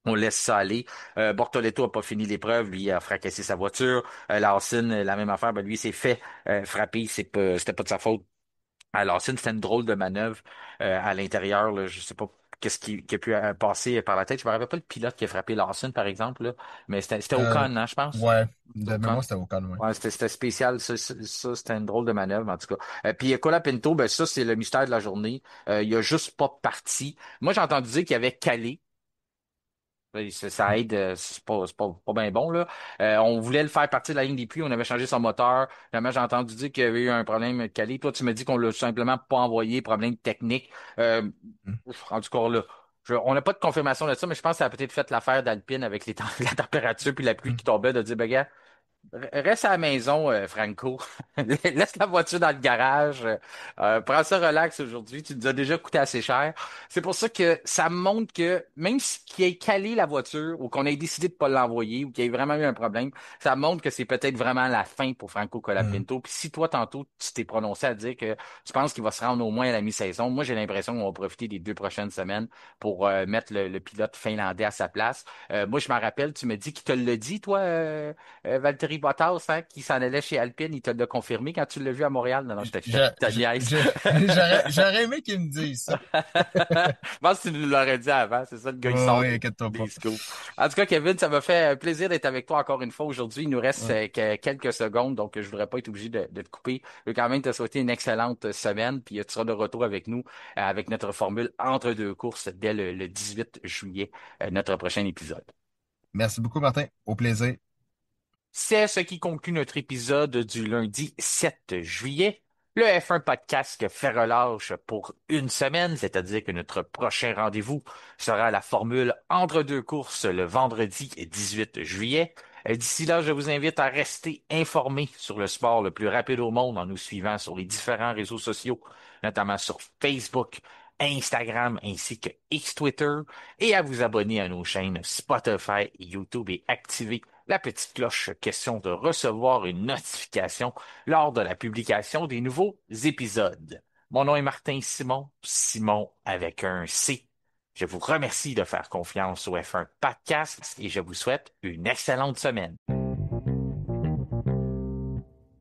On laisse ça aller. Bortoletto a pas fini l'épreuve, lui il a fracassé sa voiture. Lawson, la même affaire, ben lui il s'est fait frapper, c'était pas de sa faute. Alors, c'était une drôle de manœuvre à l'intérieur. Là, je sais pas qui a pu passer par la tête. Je me rappelle pas le pilote qui a frappé Lawson, par exemple, là, mais c'était Euh, Ocon, hein, je pense. ouais, C'était de Ocon. mémoire, c'était au calme, ouais. Ouais, c'était spécial. Ça, c'était une drôle de manœuvre, en tout cas. Puis Colapinto, ben ça, c'est le mystère de la journée. Il a juste pas parti. Moi, j'ai entendu dire qu'il avait calé. Oui, ça aide, c'est pas bien bon, là. On voulait le faire partir de la ligne des puits, on avait changé son moteur. Finalement, j'ai entendu dire qu'il y avait eu un problème calé. Toi, tu me dis qu'on l'a simplement pas envoyé, problème technique. Euh, Mm. en tout cas, là, on n'a pas de confirmation de ça, mais je pense que ça a peut-être fait l'affaire d'Alpine avec la température puis la pluie qui Mm. tombait, de dire, ben, gars, reste à la maison, Franco. Laisse la voiture dans le garage. Prends ça relax aujourd'hui. Tu nous as déjà coûté assez cher. C'est pour ça que ça montre que même si qu'il ait calé la voiture ou qu'on ait décidé de pas l'envoyer ou qu'il y ait vraiment eu un problème, ça montre que c'est peut-être vraiment la fin pour Franco Mm. Colapinto. Puis si toi, tantôt, tu t'es prononcé à dire que tu penses qu'il va se rendre au moins à la mi-saison, moi, j'ai l'impression qu'on va profiter des 2 prochaines semaines pour mettre le pilote finlandais à sa place. Moi, je me rappelle, tu me dis qu'il te l'a dit, toi, Valtteri Bottas, hein, qui s'en allait chez Alpine, il te l'a confirmé quand tu l'as vu à Montréal. Non, non, je te niaise. J'aurais aimé qu'ils me disent ça. Je pense que tu nous l'aurais dit avant. C'est ça, le gars, il Oh, sort oui, des, inquiète-toi pas. des scoops. En tout cas, Kevin, ça m'a fait plaisir d'être avec toi encore une fois aujourd'hui. Il nous reste Ouais. quelques secondes, donc je voudrais pas être obligé de te couper. Je veux quand même te souhaiter une excellente semaine, puis tu seras de retour avec nous avec notre formule entre deux courses dès le 18 juillet, notre prochain épisode. Merci beaucoup, Martin. Au plaisir. C'est ce qui conclut notre épisode du lundi 7 juillet. Le F1 podcast fait relâche pour une semaine, c'est-à-dire que notre prochain rendez-vous sera la formule entre deux courses le vendredi 18 juillet. D'ici là, je vous invite à rester informés sur le sport le plus rapide au monde en nous suivant sur les différents réseaux sociaux, notamment sur Facebook, Instagram ainsi que X Twitter, et à vous abonner à nos chaînes Spotify, YouTube et activer la petite cloche, question de recevoir une notification lors de la publication des nouveaux épisodes. Mon nom est Martin Simon, Simon avec un C. Je vous remercie de faire confiance au F1 Podcast et je vous souhaite une excellente semaine.